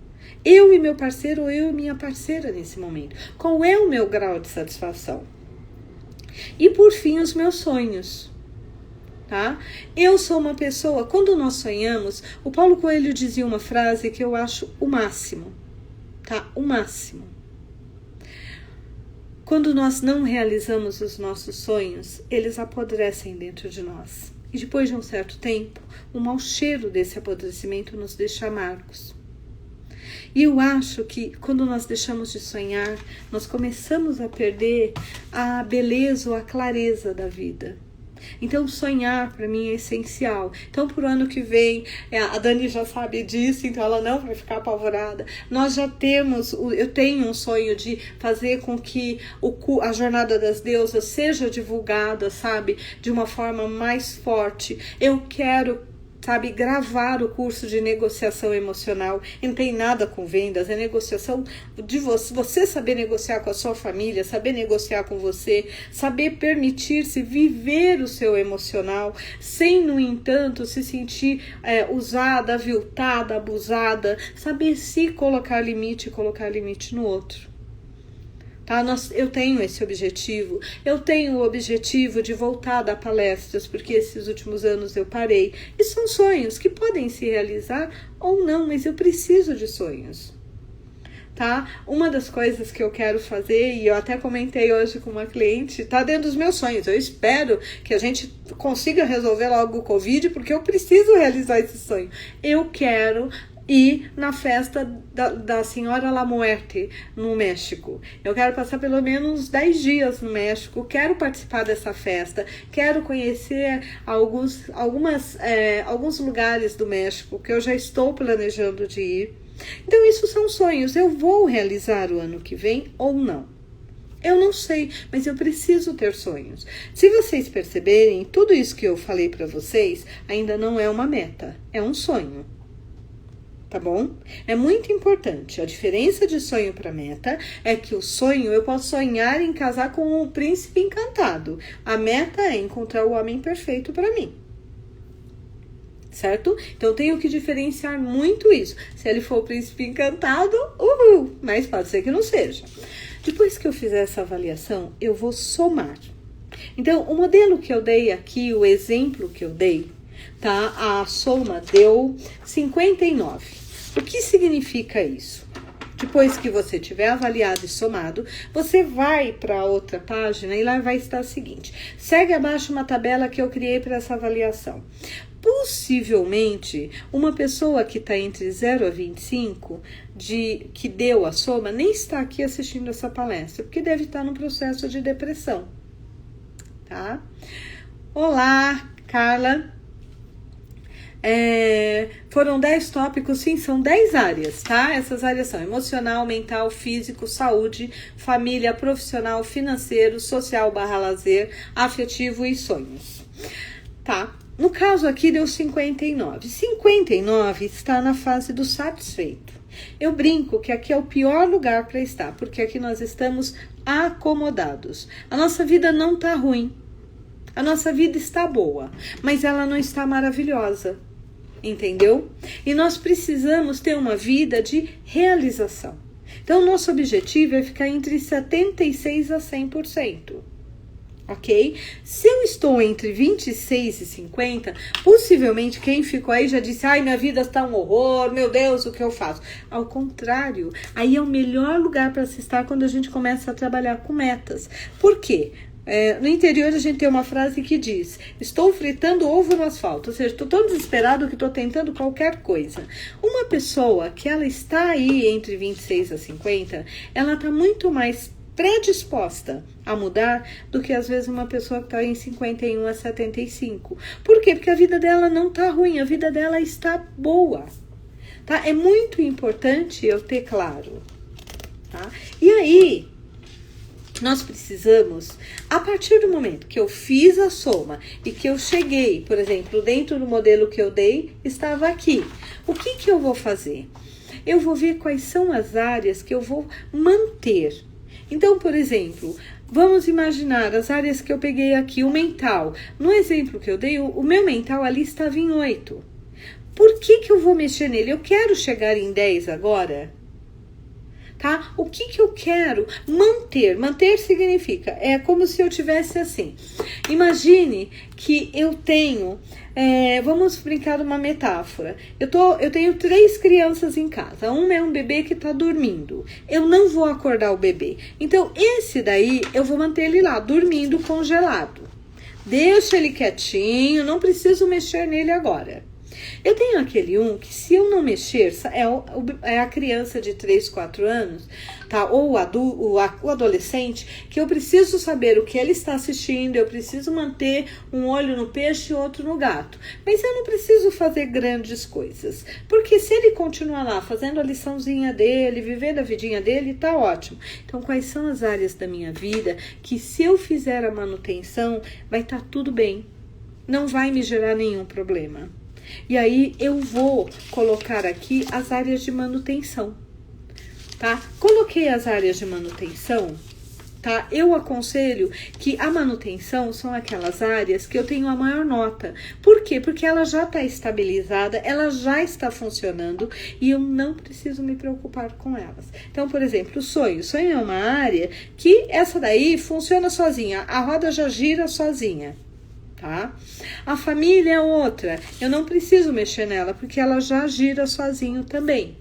Eu e meu parceiro ou eu e minha parceira nesse momento? Qual é o meu grau de satisfação? E por fim, os meus sonhos. Tá? Eu sou uma pessoa, quando nós sonhamos, o Paulo Coelho dizia uma frase que eu acho o máximo, tá? O máximo. Quando nós não realizamos os nossos sonhos, eles apodrecem dentro de nós. E depois de um certo tempo, o mau cheiro desse apodrecimento nos deixa amargos. E eu acho que quando nós deixamos de sonhar, nós começamos a perder a beleza ou a clareza da vida. Então, sonhar para mim é essencial. Então, pro ano que vem, a Dani já sabe disso, então ela não vai ficar apavorada. Nós já temos, eu tenho um sonho de fazer com que a Jornada das Deusas seja divulgada, sabe, de uma forma mais forte. Eu quero, gravar o curso de negociação emocional. Não tem nada com vendas, é negociação de você saber negociar com a sua família, saber negociar com você, saber permitir-se viver o seu emocional, sem, no entanto, se sentir usada, aviltada, abusada, saber se colocar limite e colocar limite no outro. Tá? Eu tenho esse objetivo, eu tenho o objetivo de voltar a dar palestras, porque esses últimos anos eu parei, e são sonhos que podem se realizar ou não, mas eu preciso de sonhos. Tá? Uma das coisas que eu quero fazer, e eu até comentei hoje com uma cliente, tá dentro dos meus sonhos, eu espero que a gente consiga resolver logo o Covid, porque eu preciso realizar esse sonho. Eu quero ir na festa da Senhora La Muerte, no México. Eu quero passar pelo menos 10 dias no México, quero participar dessa festa, quero conhecer alguns lugares do México que eu já estou planejando de ir. Então, isso são sonhos. Eu vou realizar o ano que vem ou não? Eu não sei, mas eu preciso ter sonhos. Se vocês perceberem, tudo isso que eu falei para vocês ainda não é uma meta, é um sonho. Tá bom? É muito importante. A diferença de sonho para meta é que o sonho, eu posso sonhar em casar com um príncipe encantado. A meta é encontrar o homem perfeito para mim. Certo? Então, eu tenho que diferenciar muito isso. Se ele for o príncipe encantado, mas pode ser que não seja. Depois que eu fizer essa avaliação, eu vou somar. Então, o modelo que eu dei aqui, o exemplo que eu dei, tá? A soma deu 59. O que significa isso? Depois que você tiver avaliado e somado, você vai para outra página e lá vai estar o seguinte. Segue abaixo uma tabela que eu criei para essa avaliação. Possivelmente, uma pessoa que está entre 0 a 25, que deu a soma, nem está aqui assistindo essa palestra, porque deve estar no processo de depressão. Tá? Olá, Carla. Foram 10 tópicos, sim, são 10 áreas, tá? Essas áreas são emocional, mental, físico, saúde, família, profissional, financeiro, social / lazer, afetivo e sonhos. Tá? No caso aqui deu 59. 59 está na fase do satisfeito. Eu brinco que aqui é o pior lugar para estar, porque aqui nós estamos acomodados. A nossa vida não está ruim. A nossa vida está boa, mas ela não está maravilhosa. Entendeu? E nós precisamos ter uma vida de realização. Então, o nosso objetivo é ficar entre 76% a 100%. Ok? Se eu estou entre 26 e 50, possivelmente quem ficou aí já disse, ai, minha vida está um horror, meu Deus, o que eu faço? Ao contrário, aí é o melhor lugar para se estar quando a gente começa a trabalhar com metas. Por quê? No interior a gente tem uma frase que diz, estou fritando ovo no asfalto, ou seja, estou tão desesperado que estou tentando qualquer coisa. Uma pessoa que ela está aí entre 26 a 50, ela está muito mais predisposta a mudar do que às vezes uma pessoa que está em 51 a 75. Por quê? Porque a vida dela não está ruim, a vida dela está boa. Tá? É muito importante eu ter claro. Tá? E aí, nós precisamos, a partir do momento que eu fiz a soma e que eu cheguei, por exemplo, dentro do modelo que eu dei, estava aqui. O que eu vou fazer? Eu vou ver quais são as áreas que eu vou manter. Então, por exemplo, vamos imaginar as áreas que eu peguei aqui, o mental. No exemplo que eu dei, o meu mental ali estava em 8. Por que eu vou mexer nele? Eu quero chegar em 10 agora? Tá? O que eu quero manter? Manter significa, é como se eu tivesse assim. Imagine que eu tenho, vamos brincar uma metáfora. Eu tenho 3 crianças em casa. Uma é um bebê que está dormindo. Eu não vou acordar o bebê. Então, esse daí, eu vou manter ele lá, dormindo, congelado. Deixa ele quietinho, não preciso mexer nele agora. Eu tenho aquele que se eu não mexer, é a criança de 3, 4 anos, tá? Ou o adolescente, que eu preciso saber o que ele está assistindo, eu preciso manter um olho no peixe e outro no gato. Mas eu não preciso fazer grandes coisas, porque se ele continuar lá fazendo a liçãozinha dele, vivendo a vidinha dele, tá ótimo. Então, quais são as áreas da minha vida que se eu fizer a manutenção, vai estar tudo bem, não vai me gerar nenhum problema. E aí eu vou colocar aqui as áreas de manutenção, tá? Coloquei as áreas de manutenção, tá? Eu aconselho que a manutenção são aquelas áreas que eu tenho a maior nota. Por quê? Porque ela já está estabilizada, ela já está funcionando e eu não preciso me preocupar com elas. Então, por exemplo, o sonho. O sonho é uma área que essa daí funciona sozinha, a roda já gira sozinha. Tá? A família é outra, eu não preciso mexer nela porque ela já gira sozinho também,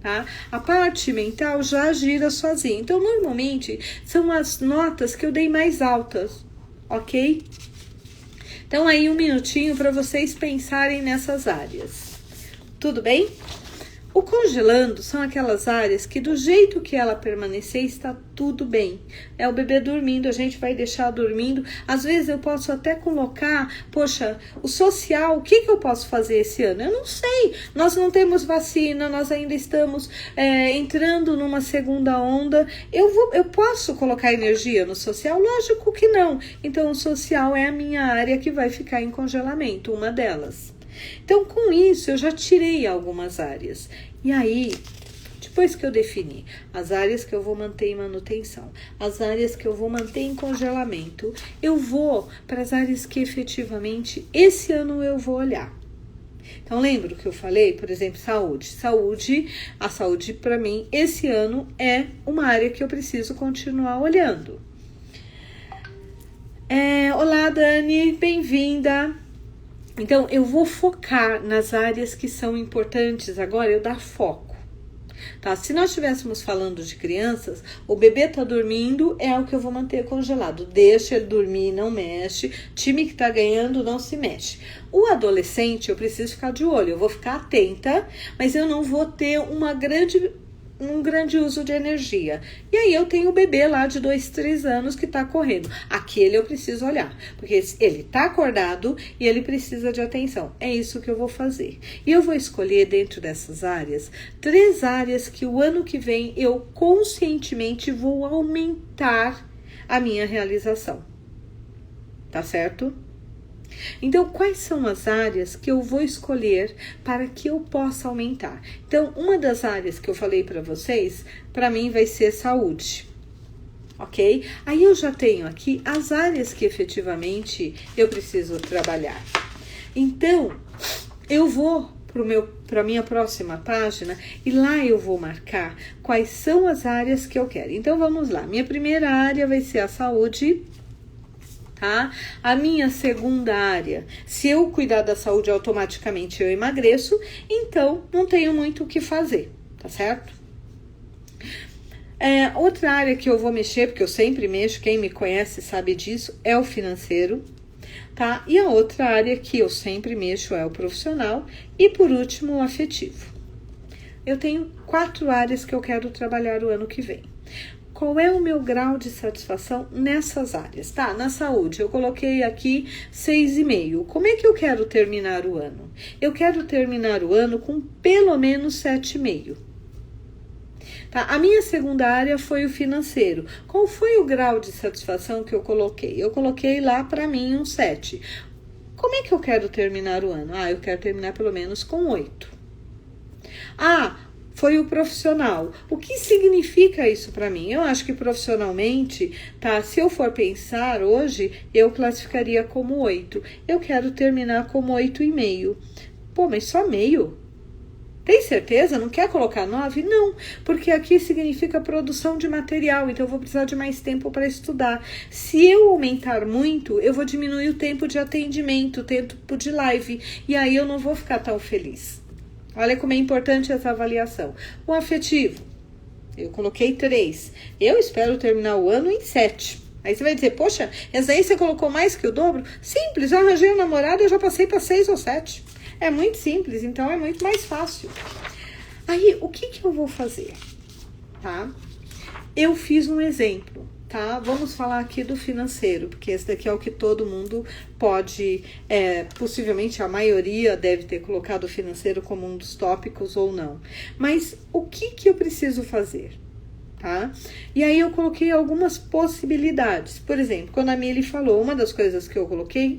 tá? A parte mental já gira sozinho, então normalmente são as notas que eu dei mais altas, ok? Então aí 1 minutinho para vocês pensarem nessas áreas, tudo bem? O congelando são aquelas áreas que do jeito que ela permanecer está tudo bem. É o bebê dormindo, a gente vai deixar dormindo. Às vezes eu posso até colocar, poxa, o social, o que eu posso fazer esse ano? Eu não sei, nós não temos vacina, nós ainda estamos entrando numa segunda onda. Eu posso colocar energia no social? Lógico que não. Então o social é a minha área que vai ficar em congelamento, uma delas. Então, com isso, eu já tirei algumas áreas. E aí, depois que eu defini as áreas que eu vou manter em manutenção, as áreas que eu vou manter em congelamento, eu vou para as áreas que efetivamente esse ano eu vou olhar. Então, lembro que eu falei, por exemplo, saúde. A saúde, para mim, esse ano é uma área que eu preciso continuar olhando. Olá, Dani, bem-vinda. Então, eu vou focar nas áreas que são importantes agora, eu dar foco, tá? Se nós estivéssemos falando de crianças, o bebê tá dormindo, é o que eu vou manter congelado. Deixa ele dormir, não mexe. Time que tá ganhando, não se mexe. O adolescente, eu preciso ficar de olho, eu vou ficar atenta, mas eu não vou ter um grande uso de energia. E aí eu tenho o bebê lá de 2, 3 anos que tá correndo. Aquele eu preciso olhar, porque ele tá acordado e ele precisa de atenção. É isso que eu vou fazer. E eu vou escolher dentro dessas áreas, 3 áreas que o ano que vem eu conscientemente vou aumentar a minha realização. Tá certo? Então, quais são as áreas que eu vou escolher para que eu possa aumentar? Então, uma das áreas que eu falei para vocês, para mim vai ser saúde, ok? Aí eu já tenho aqui as áreas que efetivamente eu preciso trabalhar. Então, eu vou para a minha próxima página e lá eu vou marcar quais são as áreas que eu quero. Então, vamos lá. Minha primeira área vai ser a saúde. Tá? A minha segunda área, se eu cuidar da saúde, automaticamente eu emagreço, então não tenho muito o que fazer, tá certo? Outra área que eu vou mexer, porque eu sempre mexo, quem me conhece sabe disso, é o financeiro, tá? E a outra área que eu sempre mexo é o profissional e, por último, o afetivo. Eu tenho 4 áreas que eu quero trabalhar o ano que vem. Qual é o meu grau de satisfação nessas áreas? Tá, na saúde, eu coloquei aqui 6,5. Como é que eu quero terminar o ano? Eu quero terminar o ano com pelo menos 7,5. Tá? A minha segunda área foi o financeiro. Qual foi o grau de satisfação que eu coloquei? Eu coloquei lá para mim um 7. Como é que eu quero terminar o ano? Eu quero terminar pelo menos com 8. Foi o profissional. O que significa isso para mim? Eu acho que profissionalmente, tá? Se eu for pensar hoje, eu classificaria como 8. Eu quero terminar como 8,5. Pô, mas só meio? Tem certeza? Não quer colocar 9? Não, porque aqui significa produção de material, então eu vou precisar de mais tempo para estudar. Se eu aumentar muito, eu vou diminuir o tempo de atendimento, o tempo de live, e aí eu não vou ficar tão feliz. Olha como é importante essa avaliação. O afetivo, eu coloquei 3. Eu espero terminar o ano em 7. Aí você vai dizer, poxa, essa aí você colocou mais que o dobro? Simples, eu arranjei um namorado e eu já passei para 6 ou 7. É muito simples, então é muito mais fácil. Aí, o que eu vou fazer? Tá? Eu fiz um exemplo, tá? Vamos falar aqui do financeiro, porque esse daqui é o que todo mundo pode, possivelmente a maioria deve ter colocado o financeiro como um dos tópicos ou não. Mas o que eu preciso fazer? Tá? E aí eu coloquei algumas possibilidades. Por exemplo, quando a Mili falou, uma das coisas que eu coloquei,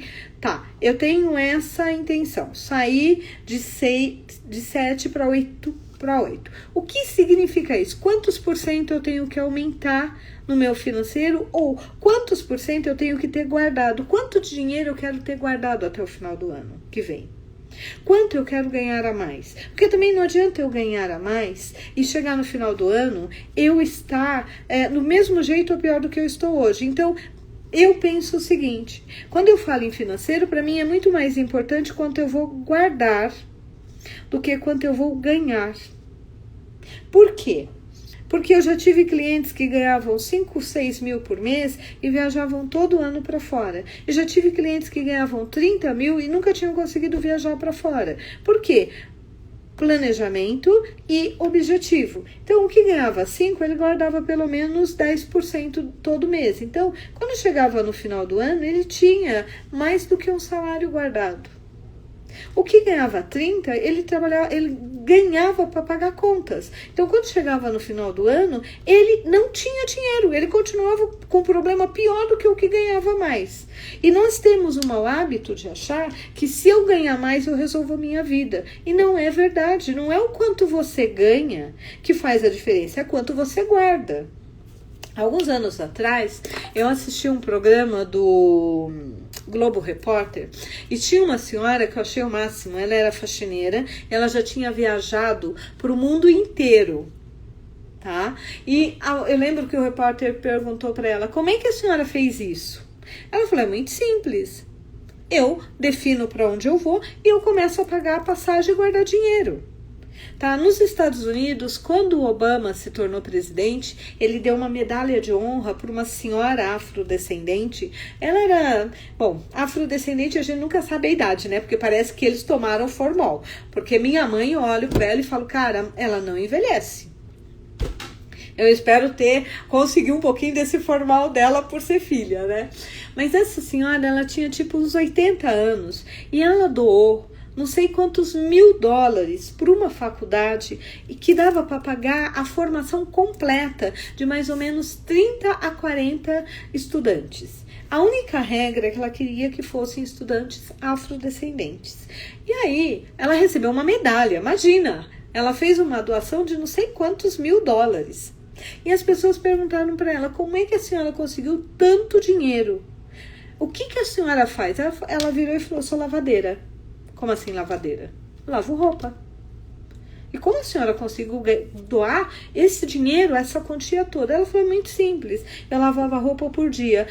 eu tenho essa intenção, sair de 7 para 8. O que significa isso? Quantos por cento eu tenho que aumentar no meu financeiro? Ou quantos por cento eu tenho que ter guardado? Quanto dinheiro eu quero ter guardado até o final do ano que vem? Quanto eu quero ganhar a mais? Porque também não adianta eu ganhar a mais e chegar no final do ano eu estar no mesmo jeito ou pior do que eu estou hoje. Então, eu penso o seguinte, quando eu falo em financeiro, para mim é muito mais importante quanto eu vou guardar do que quanto eu vou ganhar. Por quê? Porque eu já tive clientes que ganhavam 5, 6 mil por mês e viajavam todo ano para fora. Eu já tive clientes que ganhavam 30 mil e nunca tinham conseguido viajar para fora. Por quê? planejamento e objetivo. Então, o que ganhava 5, ele guardava pelo menos 10% todo mês. Então, quando chegava no final do ano, ele tinha mais do que um salário guardado. O que ganhava 30, ele ganhava para pagar contas. Então, quando chegava no final do ano, ele não tinha dinheiro, ele continuava com um problema pior do que o que ganhava mais. E nós temos o mau hábito de achar que se eu ganhar mais, eu resolvo a minha vida. E não é verdade, não é o quanto você ganha que faz a diferença, é quanto você guarda. Alguns anos atrás, eu assisti um programa do Globo Repórter e tinha uma senhora que eu achei o máximo. Ela era faxineira, ela já tinha viajado para o mundo inteiro, tá? E eu lembro que o repórter perguntou para ela, como é que a senhora fez isso? Ela falou, é muito simples. Eu defino para onde eu vou e eu começo a pagar a passagem e guardar dinheiro. Tá? Nos Estados Unidos, quando o Obama se tornou presidente, ele deu uma medalha de honra para uma senhora afrodescendente. Ela era, afrodescendente a gente nunca sabe a idade, né? Porque parece que eles tomaram formol. Porque minha mãe, eu olho para ela e falo, cara, ela não envelhece. Eu espero conseguir um pouquinho desse formal dela por ser filha, né? Mas essa senhora, ela tinha tipo uns 80 anos e ela doou não sei quantos $1.000 para uma faculdade e que dava para pagar a formação completa de mais ou menos 30 a 40 estudantes. A única regra é que ela queria que fossem estudantes afrodescendentes. E aí, ela recebeu uma medalha, imagina! Ela fez uma doação de não sei quantos $1.000. E as pessoas perguntaram para ela, como é que a senhora conseguiu tanto dinheiro? O que a senhora faz? Ela virou e falou, sou lavadeira. Como assim lavadeira? Lavo roupa. E como a senhora conseguiu doar esse dinheiro, essa quantia toda? Ela falou, muito simples. Eu lavava roupa por dia.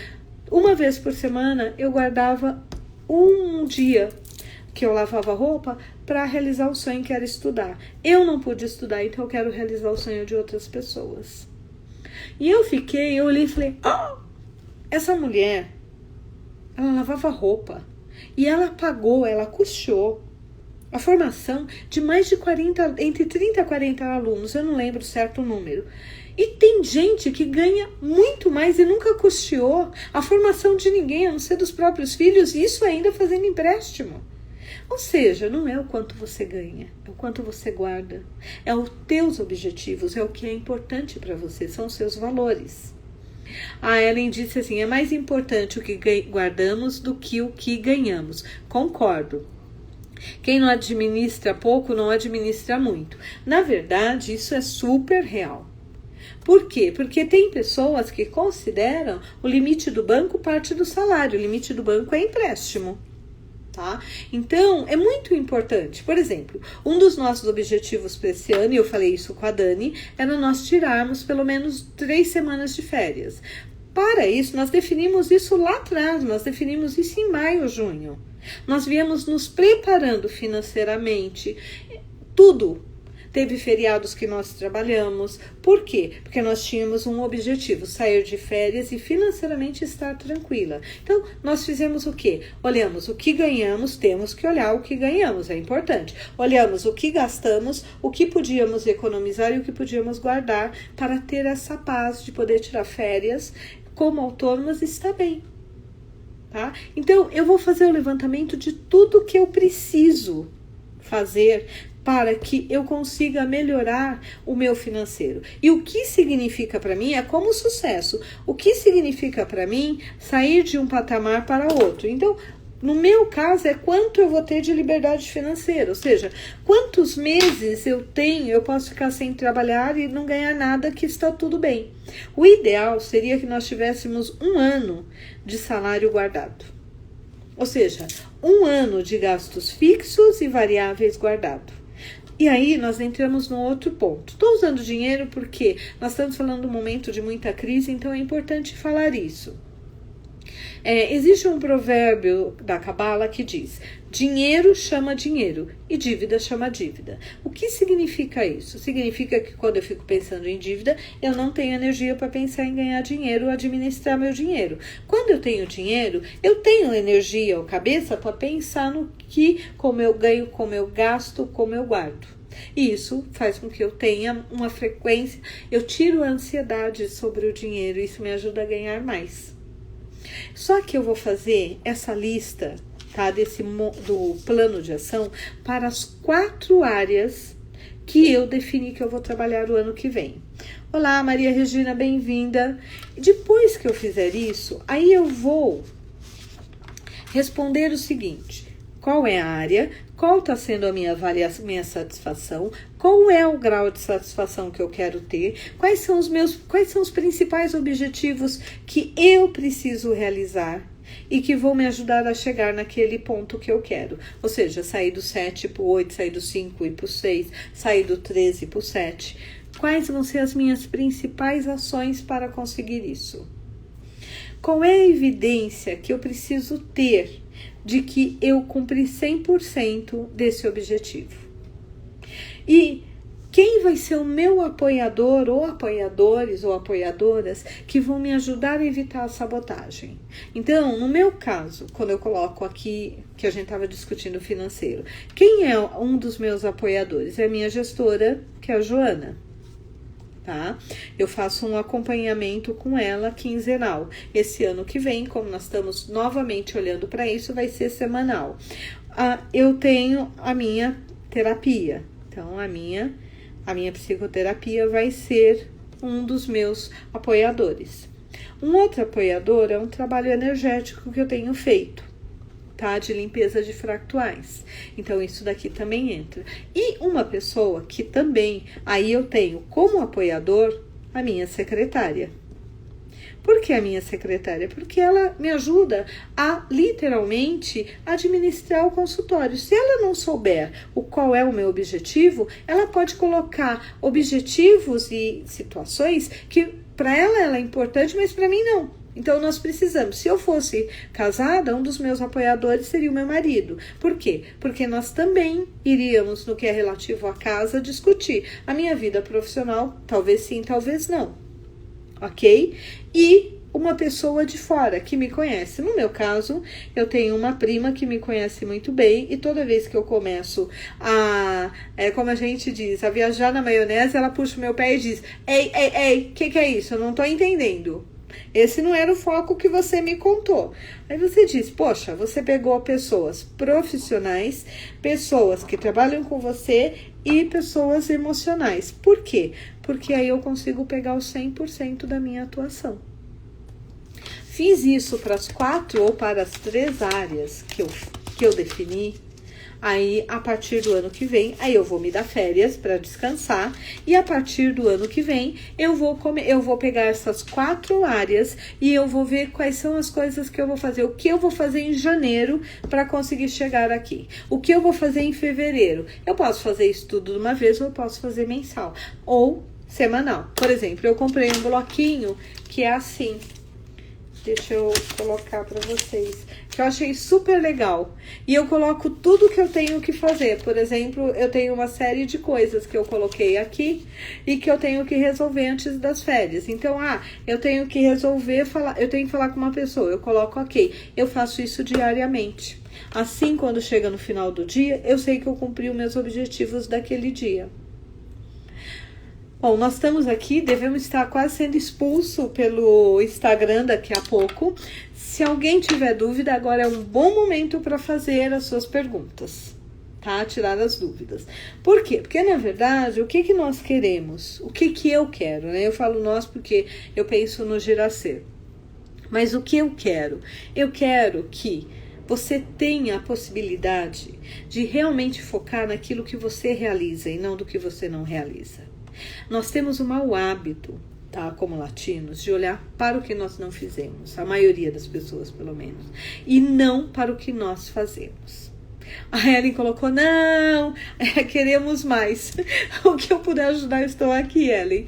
Uma vez por semana, eu guardava um dia que eu lavava roupa para realizar o sonho que era estudar. Eu não pude estudar, então eu quero realizar o sonho de outras pessoas. E eu olhei e falei, essa mulher, ela lavava roupa. E ela pagou, ela custeou a formação de mais de entre 30 a 40 alunos, eu não lembro certo o número. E tem gente que ganha muito mais e nunca custeou a formação de ninguém, a não ser dos próprios filhos, e isso ainda fazendo empréstimo. Ou seja, não é o quanto você ganha, é o quanto você guarda. É os teus objetivos, é o que é importante para você, são os seus valores. A Ellen disse assim, é mais importante o que guardamos do que o que ganhamos. Concordo. Quem não administra pouco, não administra muito. Na verdade, isso é super real. Por quê? Porque tem pessoas que consideram o limite do banco parte do salário. O limite do banco é empréstimo. Tá? Então, é muito importante. Por exemplo, um dos nossos objetivos para esse ano, e eu falei isso com a Dani, era nós tirarmos pelo menos 3 semanas de férias. Para isso, nós definimos isso lá atrás, nós definimos isso em maio, junho. Nós viemos nos preparando financeiramente, tudo. Teve feriados que nós trabalhamos. Por quê? Porque nós tínhamos um objetivo, sair de férias e financeiramente estar tranquila. Então, nós fizemos o quê? Olhamos o que ganhamos, temos que olhar o que ganhamos, é importante. Olhamos o que gastamos, o que podíamos economizar e o que podíamos guardar para ter essa paz de poder tirar férias como autônomas e estar bem. Tá? Então, eu vou fazer o levantamento de tudo que eu preciso fazer para que eu consiga melhorar o meu financeiro. E o que significa para mim é como sucesso. O que significa para mim sair de um patamar para outro. Então, no meu caso, é quanto eu vou ter de liberdade financeira. Ou seja, quantos meses eu posso ficar sem trabalhar e não ganhar nada, que está tudo bem. O ideal seria que nós tivéssemos 1 ano de salário guardado. Ou seja, 1 ano de gastos fixos e variáveis guardado. E aí nós entramos num outro ponto. Estou usando dinheiro porque nós estamos falando de um momento de muita crise, então é importante falar isso. Existe um provérbio da Cabala que diz, dinheiro chama dinheiro e dívida chama dívida. O que significa isso? Significa que quando eu fico pensando em dívida, eu não tenho energia para pensar em ganhar dinheiro ou administrar meu dinheiro. Quando eu tenho dinheiro, eu tenho energia ou cabeça para pensar no que, como eu ganho, como eu gasto, como eu guardo. E isso faz com que eu tenha uma frequência, eu tiro a ansiedade sobre o dinheiro, isso me ajuda a ganhar mais. Só que eu vou fazer essa lista, tá, do plano de ação para as 4 áreas que eu defini que eu vou trabalhar o ano que vem. Olá, Maria Regina, bem-vinda. Depois que eu fizer isso, aí eu vou responder o seguinte: qual é a área, qual está sendo a minha satisfação, qual é o grau de satisfação que eu quero ter, quais são os principais objetivos que eu preciso realizar e que vão me ajudar a chegar naquele ponto que eu quero. Ou seja, sair do 7 para o 8, sair do 5 e para o 6, sair do 13 para o 7. Quais vão ser as minhas principais ações para conseguir isso? Qual é a evidência que eu preciso ter de que eu cumpri 100% desse objetivo? E quem vai ser o meu apoiador ou apoiadores ou apoiadoras que vão me ajudar a evitar a sabotagem? Então, no meu caso, quando eu coloco aqui que a gente estava discutindo financeiro, quem é um dos meus apoiadores? É a minha gestora, que é a Joana. Tá? Eu faço um acompanhamento com ela quinzenal. Esse ano que vem, como nós estamos novamente olhando para isso, vai ser semanal. Eu tenho a minha terapia. Então, a minha psicoterapia vai ser um dos meus apoiadores. Um outro apoiador é um trabalho energético que eu tenho feito, tá? De limpeza de fractais. Então, isso daqui também entra. E uma pessoa que também, aí eu tenho como apoiador a minha secretária. Por que a minha secretária? Porque ela me ajuda a, literalmente, administrar o consultório. Se ela não souber qual é o meu objetivo, ela pode colocar objetivos e situações que para ela é importante, mas para mim não. Então, nós precisamos. Se eu fosse casada, um dos meus apoiadores seria o meu marido. Por quê? Porque nós também iríamos, no que é relativo à casa, discutir a minha vida profissional, talvez sim, talvez não. Ok? E uma pessoa de fora que me conhece. No meu caso, eu tenho uma prima que me conhece muito bem e toda vez que eu começo como a gente diz, a viajar na maionese, ela puxa o meu pé e diz: Ei, que é isso? Eu não tô entendendo. Esse não era o foco que você me contou. Aí você diz: poxa, você pegou pessoas profissionais, pessoas que trabalham com você e pessoas emocionais. Por quê? Porque aí eu consigo pegar o 100% da minha atuação. Fiz isso para as 4 ou para as 3 áreas que eu defini. Aí, a partir do ano que vem, aí eu vou me dar férias para descansar. E a partir do ano que vem, eu vou pegar essas 4 áreas e eu vou ver quais são as coisas que eu vou fazer. O que eu vou fazer em janeiro para conseguir chegar aqui. O que eu vou fazer em fevereiro. Eu posso fazer isso tudo de uma vez ou eu posso fazer mensal. Ou semanal. Por exemplo, eu comprei um bloquinho que é assim. Deixa eu colocar para vocês, que eu achei super legal. E eu coloco tudo que eu tenho que fazer. Por exemplo, eu tenho uma série de coisas que eu coloquei aqui e que eu tenho que resolver antes das férias. Então, eu tenho que eu tenho que falar com uma pessoa. Eu coloco ok. Eu faço isso diariamente. Assim, quando chega no final do dia, eu sei que eu cumpri os meus objetivos daquele dia. Bom, nós estamos aqui, devemos estar quase sendo expulso pelo Instagram daqui a pouco. Se alguém tiver dúvida, agora é um bom momento para fazer as suas perguntas, tá? Tirar as dúvidas. Por quê? Porque, na verdade, o que nós queremos? O que eu quero, né? Eu falo nós porque eu penso no Giracê. Mas o que eu quero? Eu quero que você tenha a possibilidade de realmente focar naquilo que você realiza e não do que você não realiza. Nós temos o mau hábito, tá, como latinos, de olhar para o que nós não fizemos, a maioria das pessoas pelo menos, e não para o que nós fazemos. A Ellen colocou: não, queremos mais. O que eu puder ajudar, eu estou aqui, Ellen.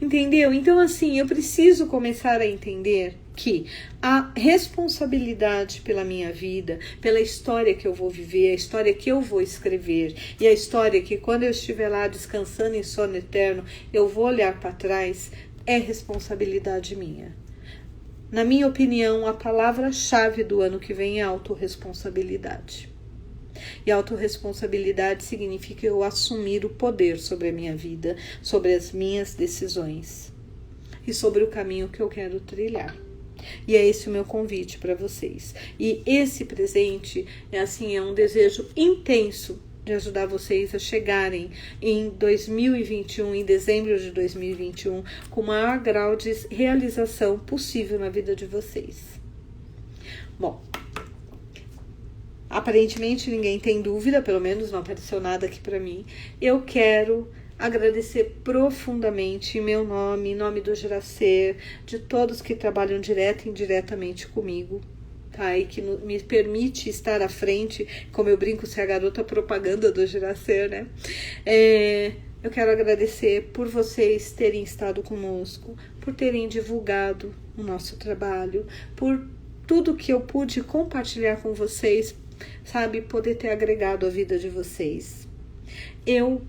Entendeu? Então, assim, eu preciso começar a entender que a responsabilidade pela minha vida, pela história que eu vou viver, a história que eu vou escrever e a história que quando eu estiver lá descansando em sono eterno, eu vou olhar para trás, é responsabilidade minha. Na minha opinião, a palavra-chave do ano que vem é autorresponsabilidade. E autorresponsabilidade significa eu assumir o poder sobre a minha vida, sobre as minhas decisões e sobre o caminho que eu quero trilhar. E é esse o meu convite para vocês. E esse presente é um desejo intenso de ajudar vocês a chegarem em 2021, em dezembro de 2021, com o maior grau de realização possível na vida de vocês. Bom, aparentemente ninguém tem dúvida, pelo menos não apareceu nada aqui para mim. Eu quero agradecer profundamente em meu nome, em nome do Geracer, de todos que trabalham direto e indiretamente comigo, tá? E que me permite estar à frente, como eu brinco, ser a garota propaganda do Geracer, né? Eu quero agradecer por vocês terem estado conosco, por terem divulgado o nosso trabalho, por tudo que eu pude compartilhar com vocês, sabe? Poder ter agregado a vida de vocês. Eu,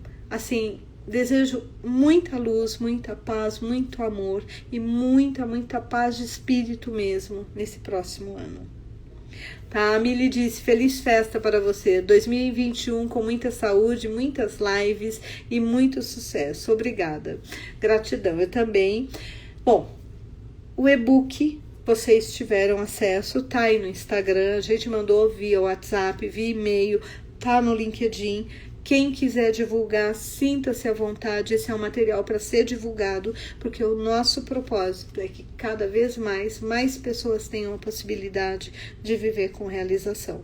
desejo muita luz, muita paz, muito amor e muita paz de espírito mesmo nesse próximo ano. Tá? A Mili disse, feliz festa para você, 2021 com muita saúde, muitas lives e muito sucesso. Obrigada. Gratidão. Eu também. Bom, o e-book vocês tiveram acesso, tá aí no Instagram, a gente mandou via WhatsApp, via e-mail, tá no LinkedIn. Quem quiser divulgar, sinta-se à vontade, esse é um material para ser divulgado, porque o nosso propósito é que cada vez mais pessoas tenham a possibilidade de viver com realização.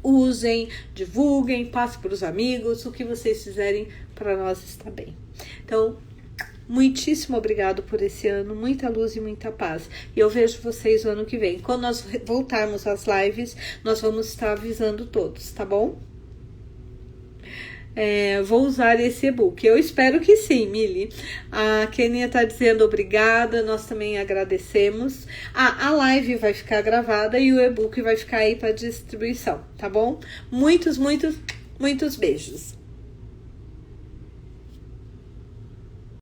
Usem, divulguem, passem para os amigos, o que vocês fizerem para nós está bem. Então, muitíssimo obrigado por esse ano, muita luz e muita paz. E eu vejo vocês no ano que vem. Quando nós voltarmos às lives, nós vamos estar avisando todos, tá bom? Vou usar esse e-book. Eu espero que sim, Mili. A Kenia está dizendo obrigada, nós também agradecemos. A live vai ficar gravada e o e-book vai ficar aí para distribuição, tá bom? Muitos beijos.